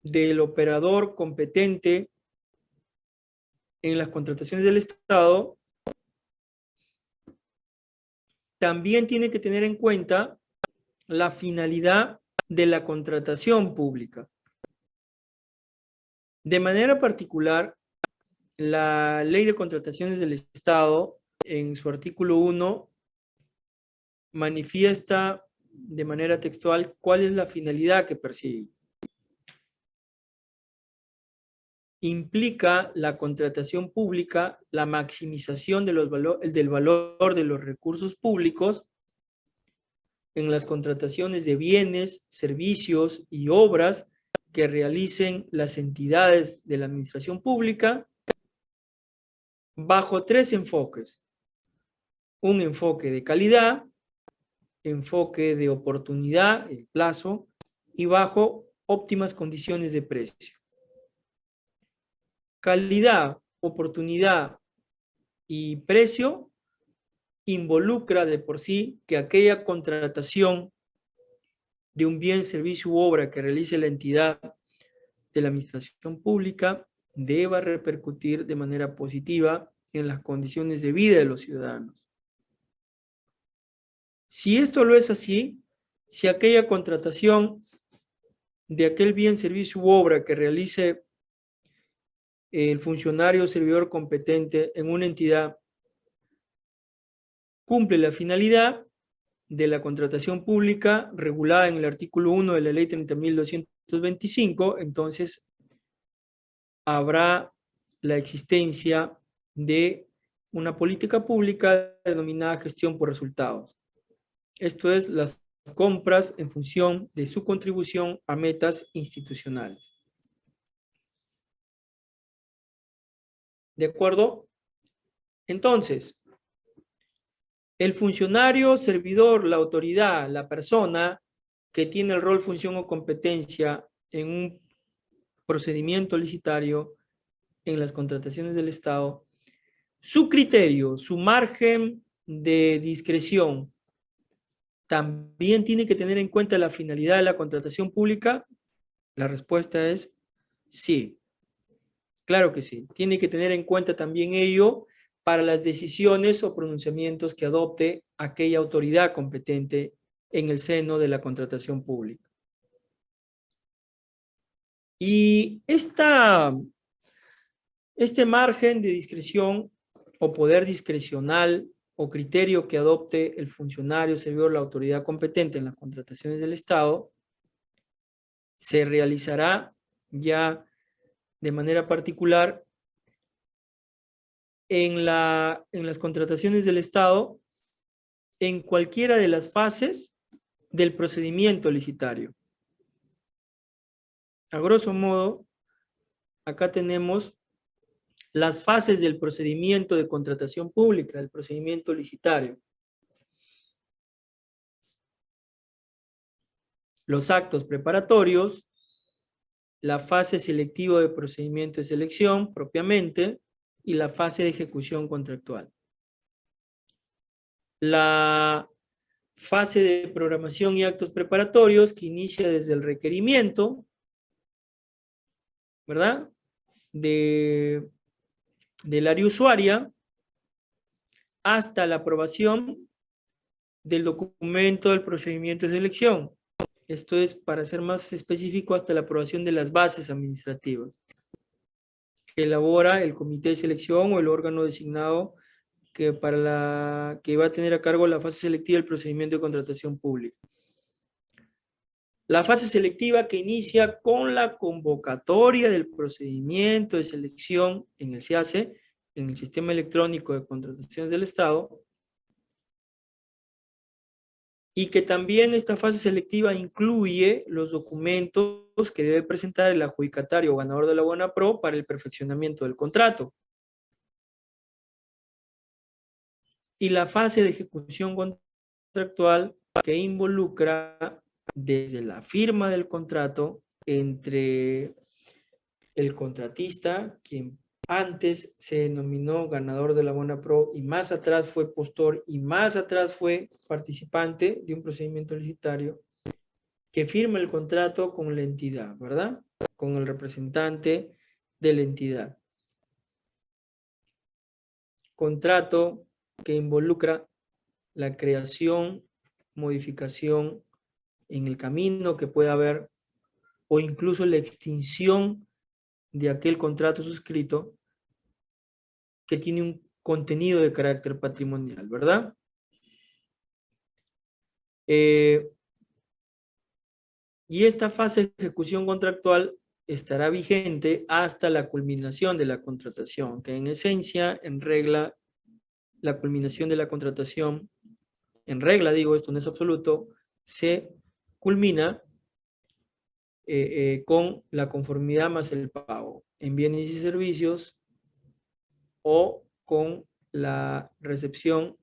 del operador competente en las contrataciones del Estado también tiene que tener en cuenta la finalidad de la contratación pública. De manera particular, la Ley de Contrataciones del Estado, en su artículo 1, manifiesta de manera textual cuál es la finalidad que persigue. Implica la contratación pública, la maximización del valor de los recursos públicos en las contrataciones de bienes, servicios y obras que realicen las entidades de la administración pública bajo 3 enfoques. Un enfoque de calidad, enfoque de oportunidad, el plazo, y bajo óptimas condiciones de precio. Calidad, oportunidad y precio involucra de por sí que aquella contratación de un bien, servicio u obra que realice la entidad de la administración pública deba repercutir de manera positiva en las condiciones de vida de los ciudadanos. Si esto lo es así, si aquella contratación de aquel bien, servicio u obra que realice el funcionario o servidor competente en una entidad cumple la finalidad de la contratación pública regulada en el artículo 1 de la ley 30.225, entonces habrá la existencia de una política pública denominada gestión por resultados. Esto es, las compras en función de su contribución a metas institucionales. ¿De acuerdo? Entonces, el funcionario, servidor, la autoridad, la persona que tiene el rol, función o competencia en un procedimiento licitario en las contrataciones del Estado, su criterio, su margen de discreción, también tiene que tener en cuenta la finalidad de la contratación pública. La respuesta es sí. Claro que sí. Tiene que tener en cuenta también ello para las decisiones o pronunciamientos que adopte aquella autoridad competente en el seno de la contratación pública. Y este margen de discreción o poder discrecional o criterio que adopte el funcionario, servidor, la autoridad competente en las contrataciones del Estado, se realizará ya de manera particular en las contrataciones del Estado en cualquiera de las fases del procedimiento licitario. A grosso modo, acá tenemos las fases del procedimiento de contratación pública, del procedimiento licitario. Los actos preparatorios, la fase selectiva de procedimiento de selección propiamente y la fase de ejecución contractual. La fase de programación y actos preparatorios que inicia desde el requerimiento, ¿verdad? Del área usuaria hasta la aprobación del documento del procedimiento de selección. Esto es, para ser más específico, hasta la aprobación de las bases administrativas que elabora el comité de selección o el órgano designado que va a tener a cargo la fase selectiva del procedimiento de contratación pública. La fase selectiva que inicia con la convocatoria del procedimiento de selección en el SIACE, en el Sistema Electrónico de Contrataciones del Estado, y que también esta fase selectiva incluye los documentos que debe presentar el adjudicatario o ganador de la Buenapro para el perfeccionamiento del contrato. Y la fase de ejecución contractual que involucra desde la firma del contrato entre el contratista, quien antes se denominó ganador de la Buenapro y más atrás fue postor y más atrás fue participante de un procedimiento licitario, que firma el contrato con la entidad, ¿verdad? Con el representante de la entidad. Contrato que involucra la creación, modificación en el camino que pueda haber o incluso la extinción de aquel contrato suscrito que tiene un contenido de carácter patrimonial, ¿verdad? Y esta fase de ejecución contractual estará vigente hasta la culminación de la contratación, que en esencia, en regla, la culminación de la contratación, en regla digo, esto no es absoluto, se culmina con la conformidad más el pago en bienes y servicios o con la recepción,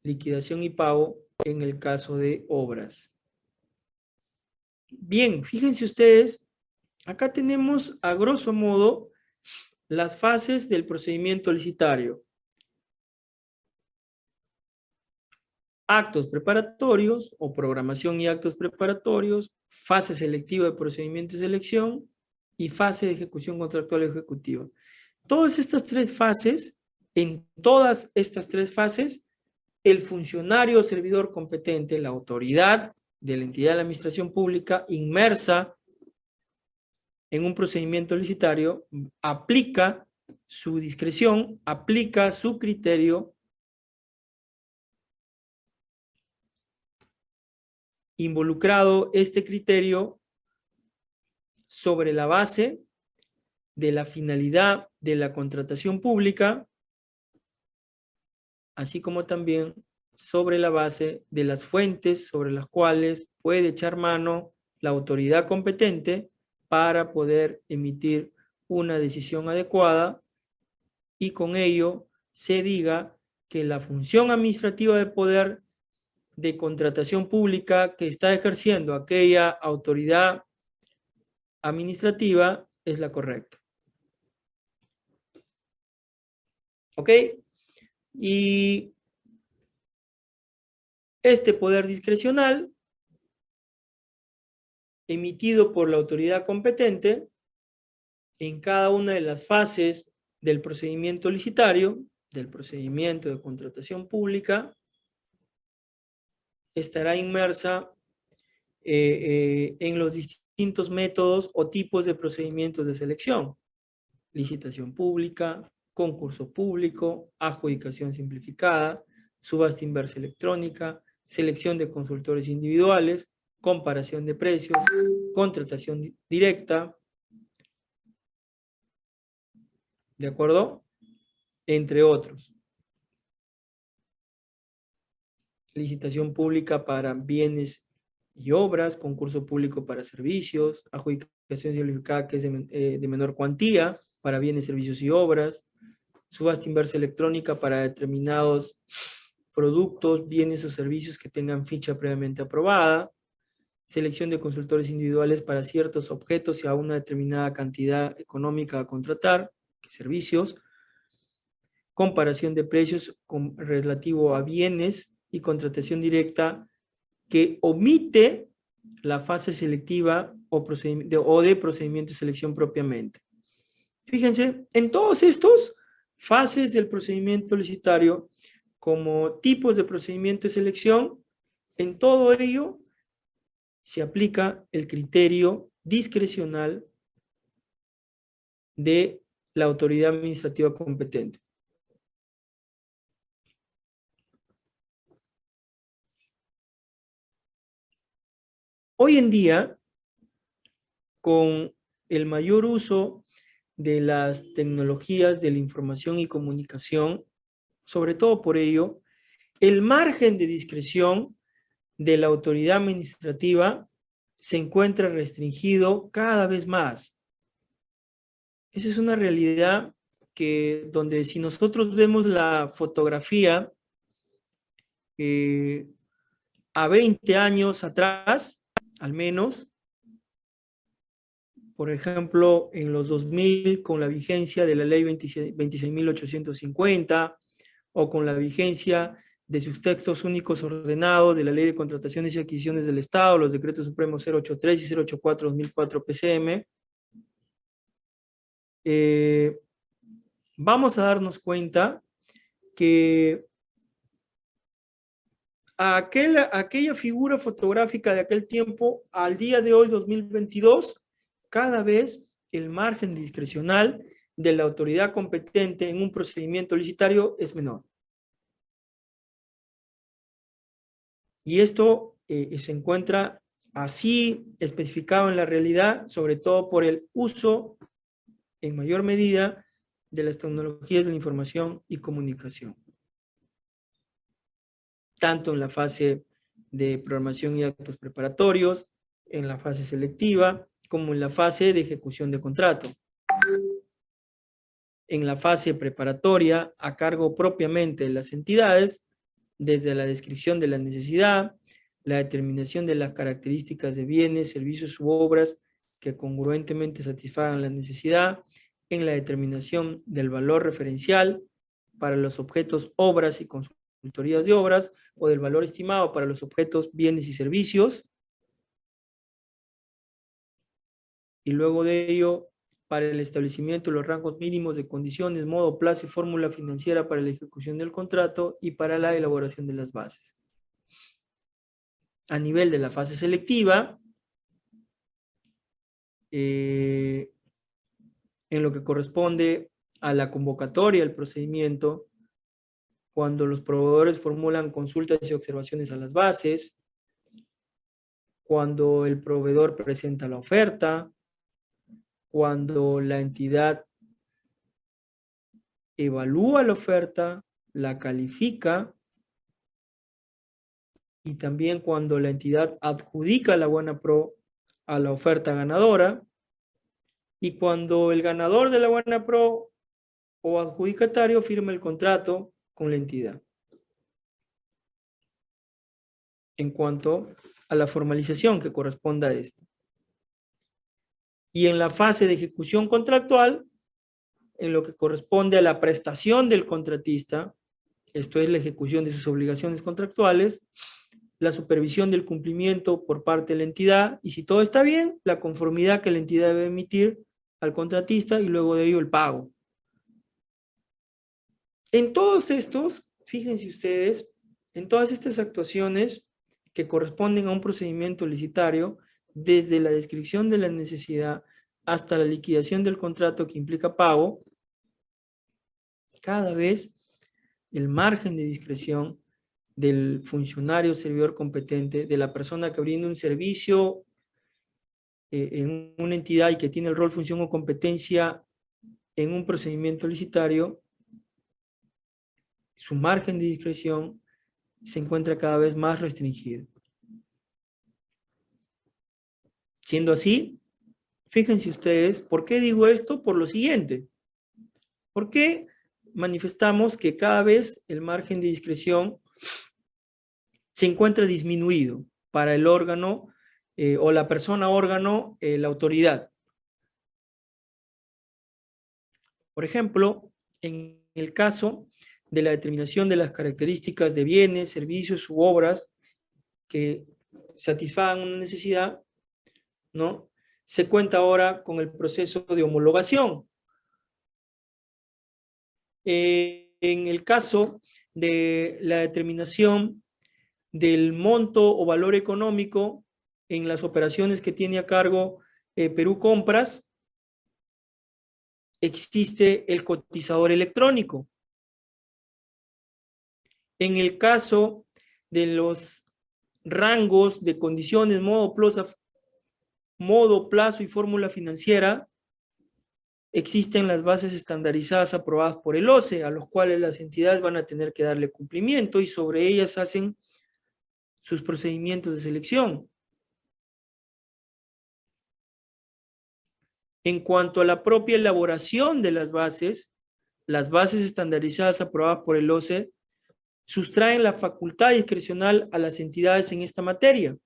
liquidación y pago en el caso de obras. Bien, fíjense ustedes, acá tenemos a grosso modo las fases del procedimiento licitario. Actos preparatorios o programación y actos preparatorios, fase selectiva de procedimiento de selección y fase de ejecución contractual ejecutiva. Todas estas tres fases, en todas estas tres fases, el funcionario o servidor competente, la autoridad de la entidad de la administración pública inmersa en un procedimiento licitario, aplica su discreción, aplica su criterio, involucrado este criterio sobre la base de la finalidad de la contratación pública, así como también sobre la base de las fuentes sobre las cuales puede echar mano la autoridad competente para poder emitir una decisión adecuada y con ello se diga que la función administrativa de poder de contratación pública que está ejerciendo aquella autoridad administrativa es la correcta. ¿Ok? Y este poder discrecional emitido por la autoridad competente en cada una de las fases del procedimiento licitario, del procedimiento de contratación pública, estará inmersa en los distintos métodos o tipos de procedimientos de selección: licitación pública, concurso público, adjudicación simplificada, subasta inversa electrónica, selección de consultores individuales, comparación de precios, contratación directa, ¿de acuerdo? Entre otros. Licitación pública para bienes y obras, concurso público para servicios, adjudicación simplificada que es de menor cuantía para bienes, servicios y obras, subasta inversa electrónica para determinados productos, bienes o servicios que tengan ficha previamente aprobada, selección de consultores individuales para ciertos objetos y a una determinada cantidad económica a contratar, servicios, comparación de precios relativo a bienes y contratación directa que omite la fase selectiva o de procedimiento de selección propiamente. Fíjense, en todos estos fases del procedimiento licitario, como tipos de procedimiento de selección, en todo ello se aplica el criterio discrecional de la autoridad administrativa competente. Hoy en día, con el mayor uso de las tecnologías de la información y comunicación, sobre todo por ello, el margen de discreción de la autoridad administrativa se encuentra restringido cada vez más. Esa es una realidad donde si nosotros vemos la fotografía a 20 años atrás, al menos, por ejemplo, en los 2000 con la vigencia de la ley 26.850 o con la vigencia de sus textos únicos ordenados de la ley de contrataciones y adquisiciones del Estado, los decretos supremos 083 y 084-2004 PCM, vamos a darnos cuenta que aquella figura fotográfica de aquel tiempo, al día de hoy, 2022, cada vez el margen discrecional de la autoridad competente en un procedimiento licitario es menor. Y esto se encuentra así especificado en la realidad, sobre todo por el uso en mayor medida de las tecnologías de la información y comunicación, tanto en la fase de programación y actos preparatorios, en la fase selectiva, como en la fase de ejecución de contrato. En la fase preparatoria, a cargo propiamente de las entidades, desde la descripción de la necesidad, la determinación de las características de bienes, servicios u obras que congruentemente satisfagan la necesidad, en la determinación del valor referencial para los objetos obras y consultorías de obras, o del valor estimado para los objetos bienes y servicios, y luego de ello para el establecimiento de los rangos mínimos de condiciones, modo, plazo y fórmula financiera para la ejecución del contrato y para la elaboración de las bases. A nivel de la fase selectiva, en lo que corresponde a la convocatoria, el procedimiento, cuando los proveedores formulan consultas y observaciones a las bases, cuando el proveedor presenta la oferta, cuando la entidad evalúa la oferta, la califica, y también cuando la entidad adjudica la buena pro a la oferta ganadora, y cuando el ganador de la buena pro o adjudicatario firma el contrato con la entidad. En cuanto a la formalización que corresponda a esto. Y en la fase de ejecución contractual, en lo que corresponde a la prestación del contratista, esto es la ejecución de sus obligaciones contractuales, la supervisión del cumplimiento por parte de la entidad, y si todo está bien, la conformidad que la entidad debe emitir al contratista y luego de ello el pago. En todos estos, fíjense ustedes, en todas estas actuaciones que corresponden a un procedimiento licitario, desde la descripción de la necesidad hasta la liquidación del contrato que implica pago, cada vez el margen de discreción del funcionario servidor competente, de la persona que brinda un servicio en una entidad y que tiene el rol, función o competencia en un procedimiento licitario, su margen de discreción se encuentra cada vez más restringido. Siendo así, fíjense ustedes, ¿por qué digo esto? Por lo siguiente. ¿Por qué manifestamos que cada vez el margen de discreción se encuentra disminuido para el órgano o la persona órgano, la autoridad? Por ejemplo, en el caso de la determinación de las características de bienes, servicios u obras que satisfagan una necesidad, ¿no? Se cuenta ahora con el proceso de homologación. En el caso de la determinación del monto o valor económico en las operaciones que tiene a cargo Perú Compras, existe el cotizador electrónico. En el caso de los rangos de condiciones, modo, plazo y fórmula financiera, existen las bases estandarizadas aprobadas por el OCE, a los cuales las entidades van a tener que darle cumplimiento y sobre ellas hacen sus procedimientos de selección. En cuanto a la propia elaboración de las bases estandarizadas aprobadas por el OCE sustraen la facultad discrecional a las entidades en esta materia.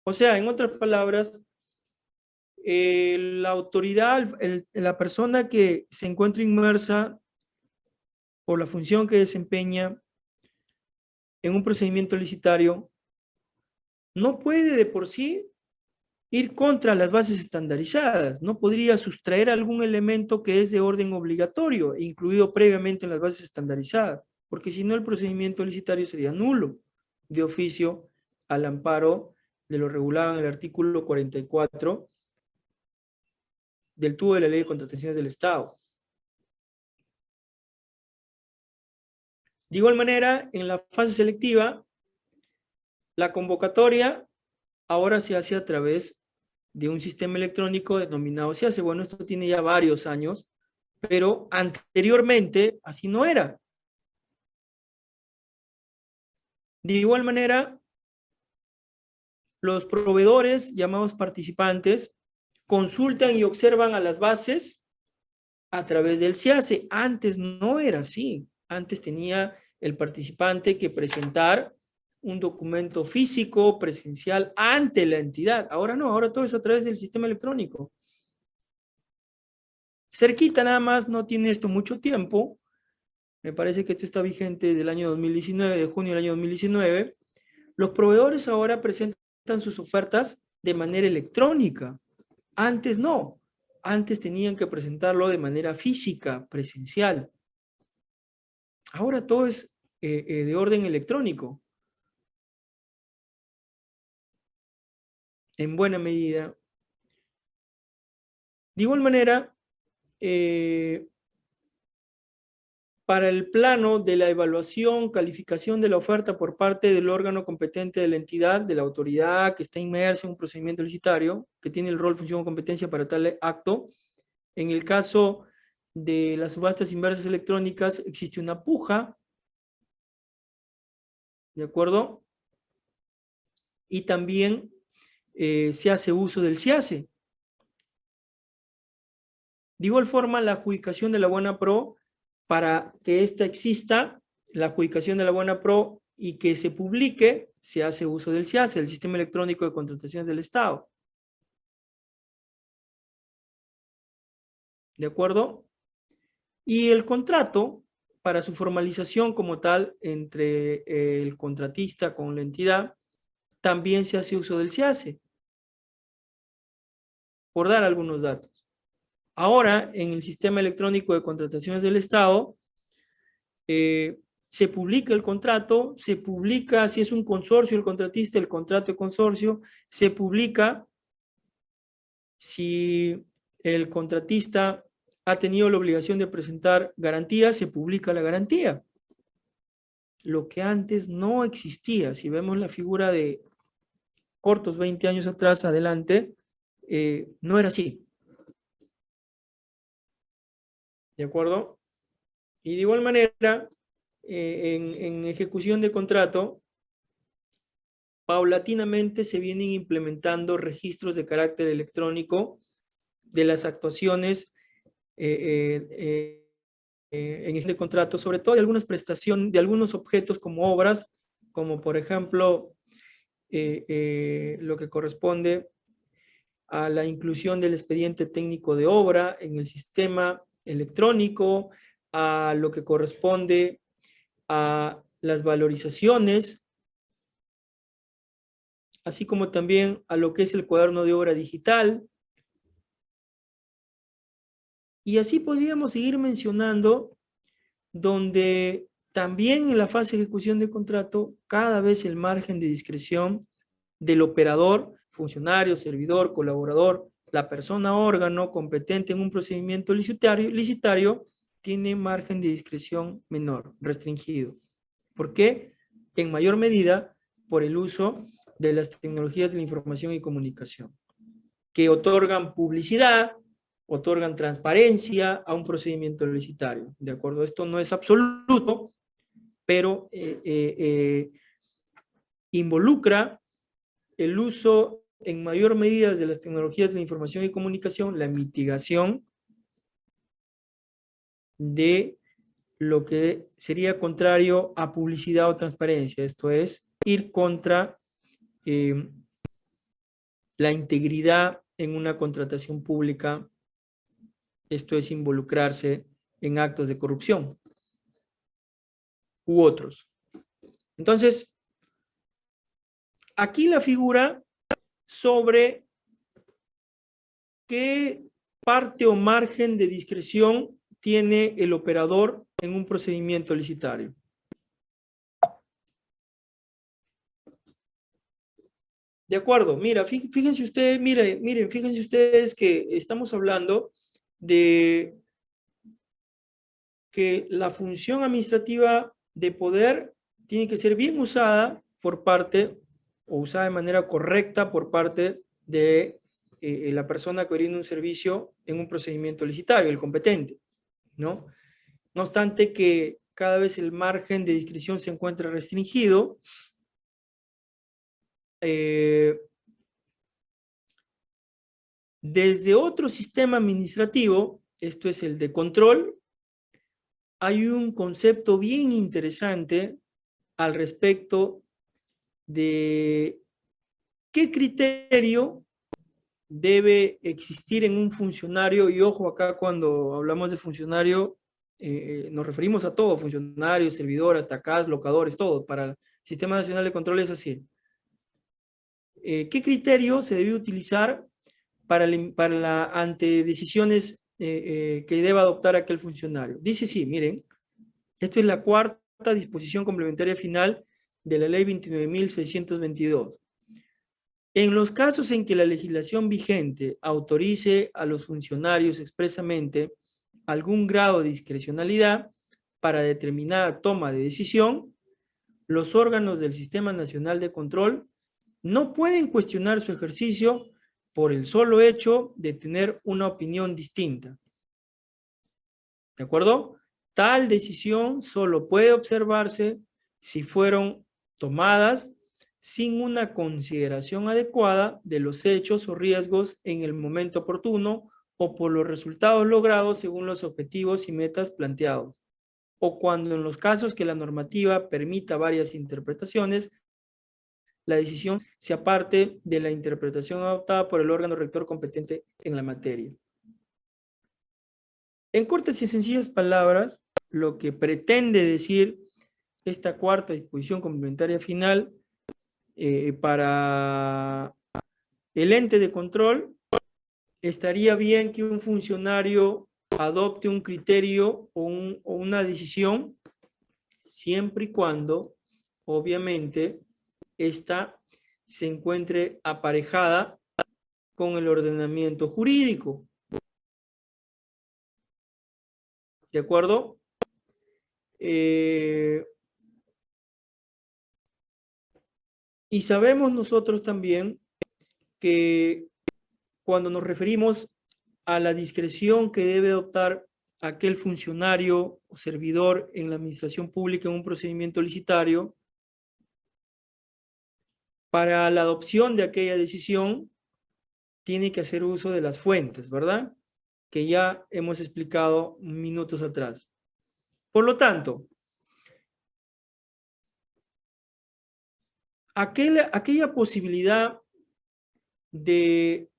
O sea, en otras palabras, la autoridad, la persona que se encuentra inmersa por la función que desempeña en un procedimiento licitario, no puede de por sí ir contra las bases estandarizadas, no podría sustraer algún elemento que es de orden obligatorio, incluido previamente en las bases estandarizadas, porque si no el procedimiento licitario sería nulo de oficio al amparo de lo regulado en el artículo 44 del tubo de la Ley de Contrataciones del Estado. De igual manera, en la fase selectiva, la convocatoria ahora se hace a través de un sistema electrónico denominado SEACE. Bueno, esto tiene ya varios años, pero anteriormente así no era. De igual manera, los proveedores, llamados participantes, consultan y observan a las bases a través del SEACE. Antes no era así. Antes tenía el participante que presentar un documento físico, presencial, ante la entidad. Ahora no, ahora todo es a través del sistema electrónico. Cerquita nada más, no tiene esto mucho tiempo. Me parece que esto está vigente del año 2019, de junio del año 2019. Los proveedores ahora presentan sus ofertas de manera electrónica. Antes no. Antes tenían que presentarlo de manera física, presencial. Ahora todo es de orden electrónico. En buena medida. De igual manera, para el plano de la evaluación, calificación de la oferta por parte del órgano competente de la entidad, de la autoridad que está inmersa en un procedimiento licitario, que tiene el rol, función o competencia para tal acto, en el caso de las subastas inversas electrónicas existe una puja, ¿de acuerdo? Y también se hace uso del SEACE. De igual forma, la adjudicación de la buena pro, para que ésta exista, la adjudicación de la buena pro y que se publique, se hace uso del SIACE, el Sistema Electrónico de Contrataciones del Estado. ¿De acuerdo? Y el contrato, para su formalización como tal entre el contratista con la entidad, también se hace uso del SIACE, por dar algunos datos. Ahora, en el Sistema Electrónico de Contrataciones del Estado, se publica el contrato, se publica, si es un consorcio el contratista, el contrato de consorcio, se publica si el contratista ha tenido la obligación de presentar garantía, se publica la garantía. Lo que antes no existía. Si vemos la figura de cortos 20 años atrás, adelante, no era así. ¿De acuerdo? Y de igual manera, en ejecución de contrato, paulatinamente se vienen implementando registros de carácter electrónico de las actuaciones en este contrato, sobre todo de algunas prestaciones, de algunos objetos como obras, como por ejemplo lo que corresponde a la inclusión del expediente técnico de obra en el sistema electrónico, a lo que corresponde a las valorizaciones, así como también a lo que es el cuaderno de obra digital. Y así podríamos seguir mencionando, donde también en la fase de ejecución de contrato, cada vez el margen de discreción del operador, funcionario, servidor, colaborador, la persona órgano competente en un procedimiento licitario tiene margen de discreción menor, restringido. ¿Por qué? En mayor medida por el uso de las tecnologías de la información y comunicación, que otorgan publicidad, otorgan transparencia a un procedimiento licitario. ¿De acuerdo? Esto no es absoluto, pero involucra el uso en mayor medida de las tecnologías de la información y comunicación, la mitigación de lo que sería contrario a publicidad o transparencia. Esto es, ir contra la integridad en una contratación pública. Esto es involucrarse en actos de corrupción u otros. Entonces, aquí la figura sobre qué parte o margen de discreción tiene el operador en un procedimiento licitario. De acuerdo, mira, fíjense ustedes, miren, fíjense ustedes que estamos hablando de que la función administrativa de poder tiene que ser bien usada por parte, o usada de manera correcta por parte de la persona que brinda un servicio en un procedimiento licitario, el competente, ¿no? No obstante que cada vez el margen de discreción se encuentra restringido, desde otro sistema administrativo, esto es el de control, hay un concepto bien interesante al respecto de qué criterio debe existir en un funcionario. Y ojo, acá cuando hablamos de funcionario, nos referimos a todo, funcionarios, servidores, hasta acá, locadores, todo. Para el Sistema Nacional de Control es así. ¿Qué criterio se debe utilizar ante decisiones que deba adoptar aquel funcionario? Dice sí, miren, esto es la cuarta disposición complementaria final de la ley 29.622. En los casos en que la legislación vigente autorice a los funcionarios expresamente algún grado de discrecionalidad para determinada toma de decisión, los órganos del Sistema Nacional de Control no pueden cuestionar su ejercicio por el solo hecho de tener una opinión distinta. ¿De acuerdo? Tal decisión solo puede observarse si fueron tomadas sin una consideración adecuada de los hechos o riesgos en el momento oportuno o por los resultados logrados según los objetivos y metas planteados, o cuando en los casos que la normativa permita varias interpretaciones, la decisión se aparte de la interpretación adoptada por el órgano rector competente en la materia. En cortas y sencillas palabras, lo que pretende decir esta cuarta disposición complementaria final para el ente de control, estaría bien que un funcionario adopte un criterio o una decisión siempre y cuando, obviamente, esta se encuentre aparejada con el ordenamiento jurídico. ¿De acuerdo? Y sabemos nosotros también que cuando nos referimos a la discreción que debe adoptar aquel funcionario o servidor en la administración pública en un procedimiento licitario, para la adopción de aquella decisión tiene que hacer uso de las fuentes, ¿verdad? Que ya hemos explicado minutos atrás. Por lo tanto, aquella posibilidad de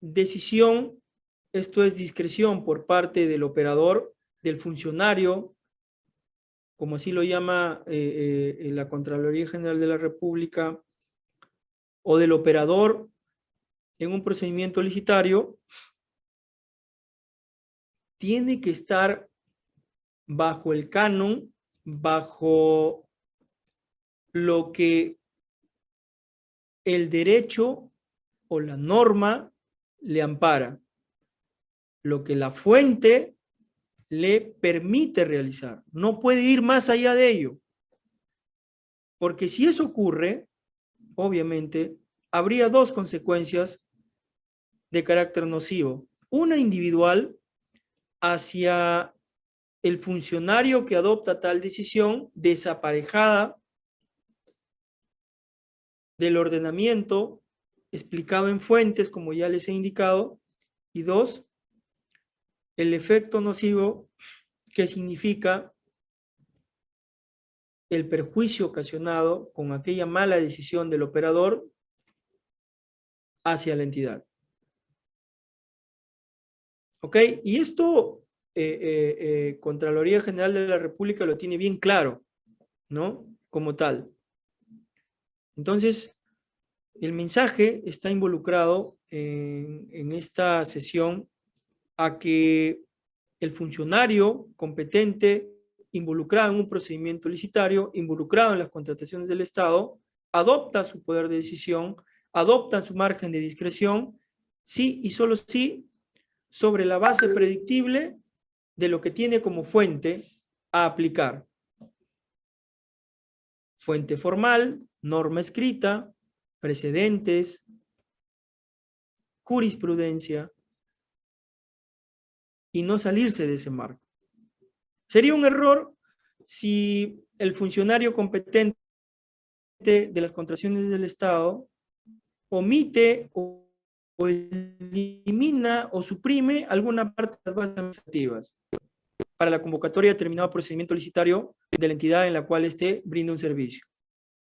decisión, esto es discreción por parte del operador, del funcionario, como así lo llama la Contraloría General de la República, o del operador en un procedimiento licitario, tiene que estar bajo el canon, bajo lo que el derecho o la norma le ampara, lo que la fuente le permite realizar. No puede ir más allá de ello. Porque si eso ocurre, obviamente, habría dos consecuencias de carácter nocivo. Una individual hacia el funcionario que adopta tal decisión, desaparejada del ordenamiento explicado en fuentes, como ya les he indicado, y dos, el efecto nocivo que significa el perjuicio ocasionado con aquella mala decisión del operador hacia la entidad. ¿Ok? Y esto Contraloría General de la República lo tiene bien claro, ¿no? Como tal. Entonces, el mensaje está involucrado en esta sesión a que el funcionario competente involucrado en un procedimiento licitario, involucrado en las contrataciones del Estado, adopta su poder de decisión, adopta su margen de discreción, sí y solo sí, sobre la base predictible de lo que tiene como fuente a aplicar. Fuente formal, norma escrita, precedentes, jurisprudencia, y no salirse de ese marco. Sería un error si el funcionario competente de las contrataciones del Estado omite o elimina o suprime alguna parte de las bases administrativas para la convocatoria de determinado procedimiento licitario de la entidad en la cual éste brinda un servicio.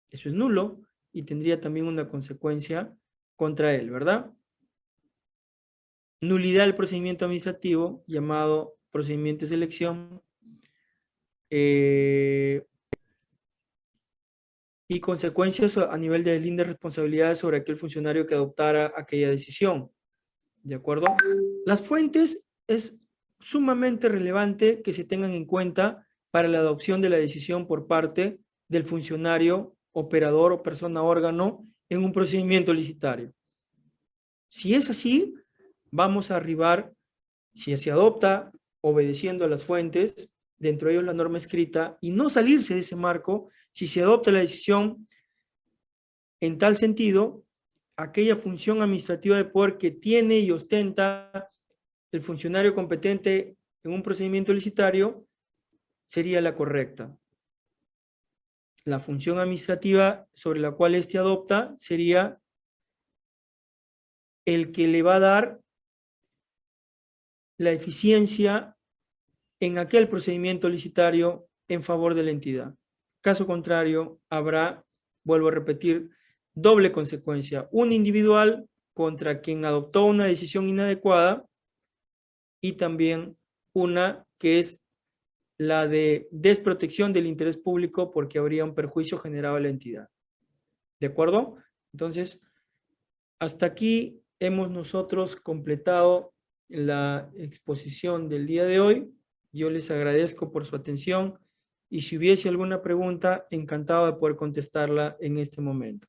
Eso es nulo y tendría también una consecuencia contra él, ¿verdad? Nulidad del procedimiento administrativo, llamado procedimiento de selección, y consecuencias a nivel de lindes responsabilidades sobre aquel funcionario que adoptara aquella decisión. ¿De acuerdo? Las fuentes es sumamente relevante que se tengan en cuenta para la adopción de la decisión por parte del funcionario, operador o persona órgano en un procedimiento licitario. Si es así, vamos a arribar, si se adopta obedeciendo a las fuentes, dentro de ellos la norma escrita, y no salirse de ese marco, si se adopta la decisión en tal sentido, aquella función administrativa de poder que tiene y ostenta el funcionario competente en un procedimiento licitario sería la correcta. La función administrativa sobre la cual éste adopta sería el que le va a dar la eficiencia en aquel procedimiento licitario en favor de la entidad. Caso contrario, habrá, vuelvo a repetir, doble consecuencia. Una individual contra quien adoptó una decisión inadecuada y también una que es la de desprotección del interés público porque habría un perjuicio generado a la entidad. ¿De acuerdo? Entonces, hasta aquí hemos nosotros completado la exposición del día de hoy. Yo les agradezco por su atención y si hubiese alguna pregunta, encantado de poder contestarla en este momento.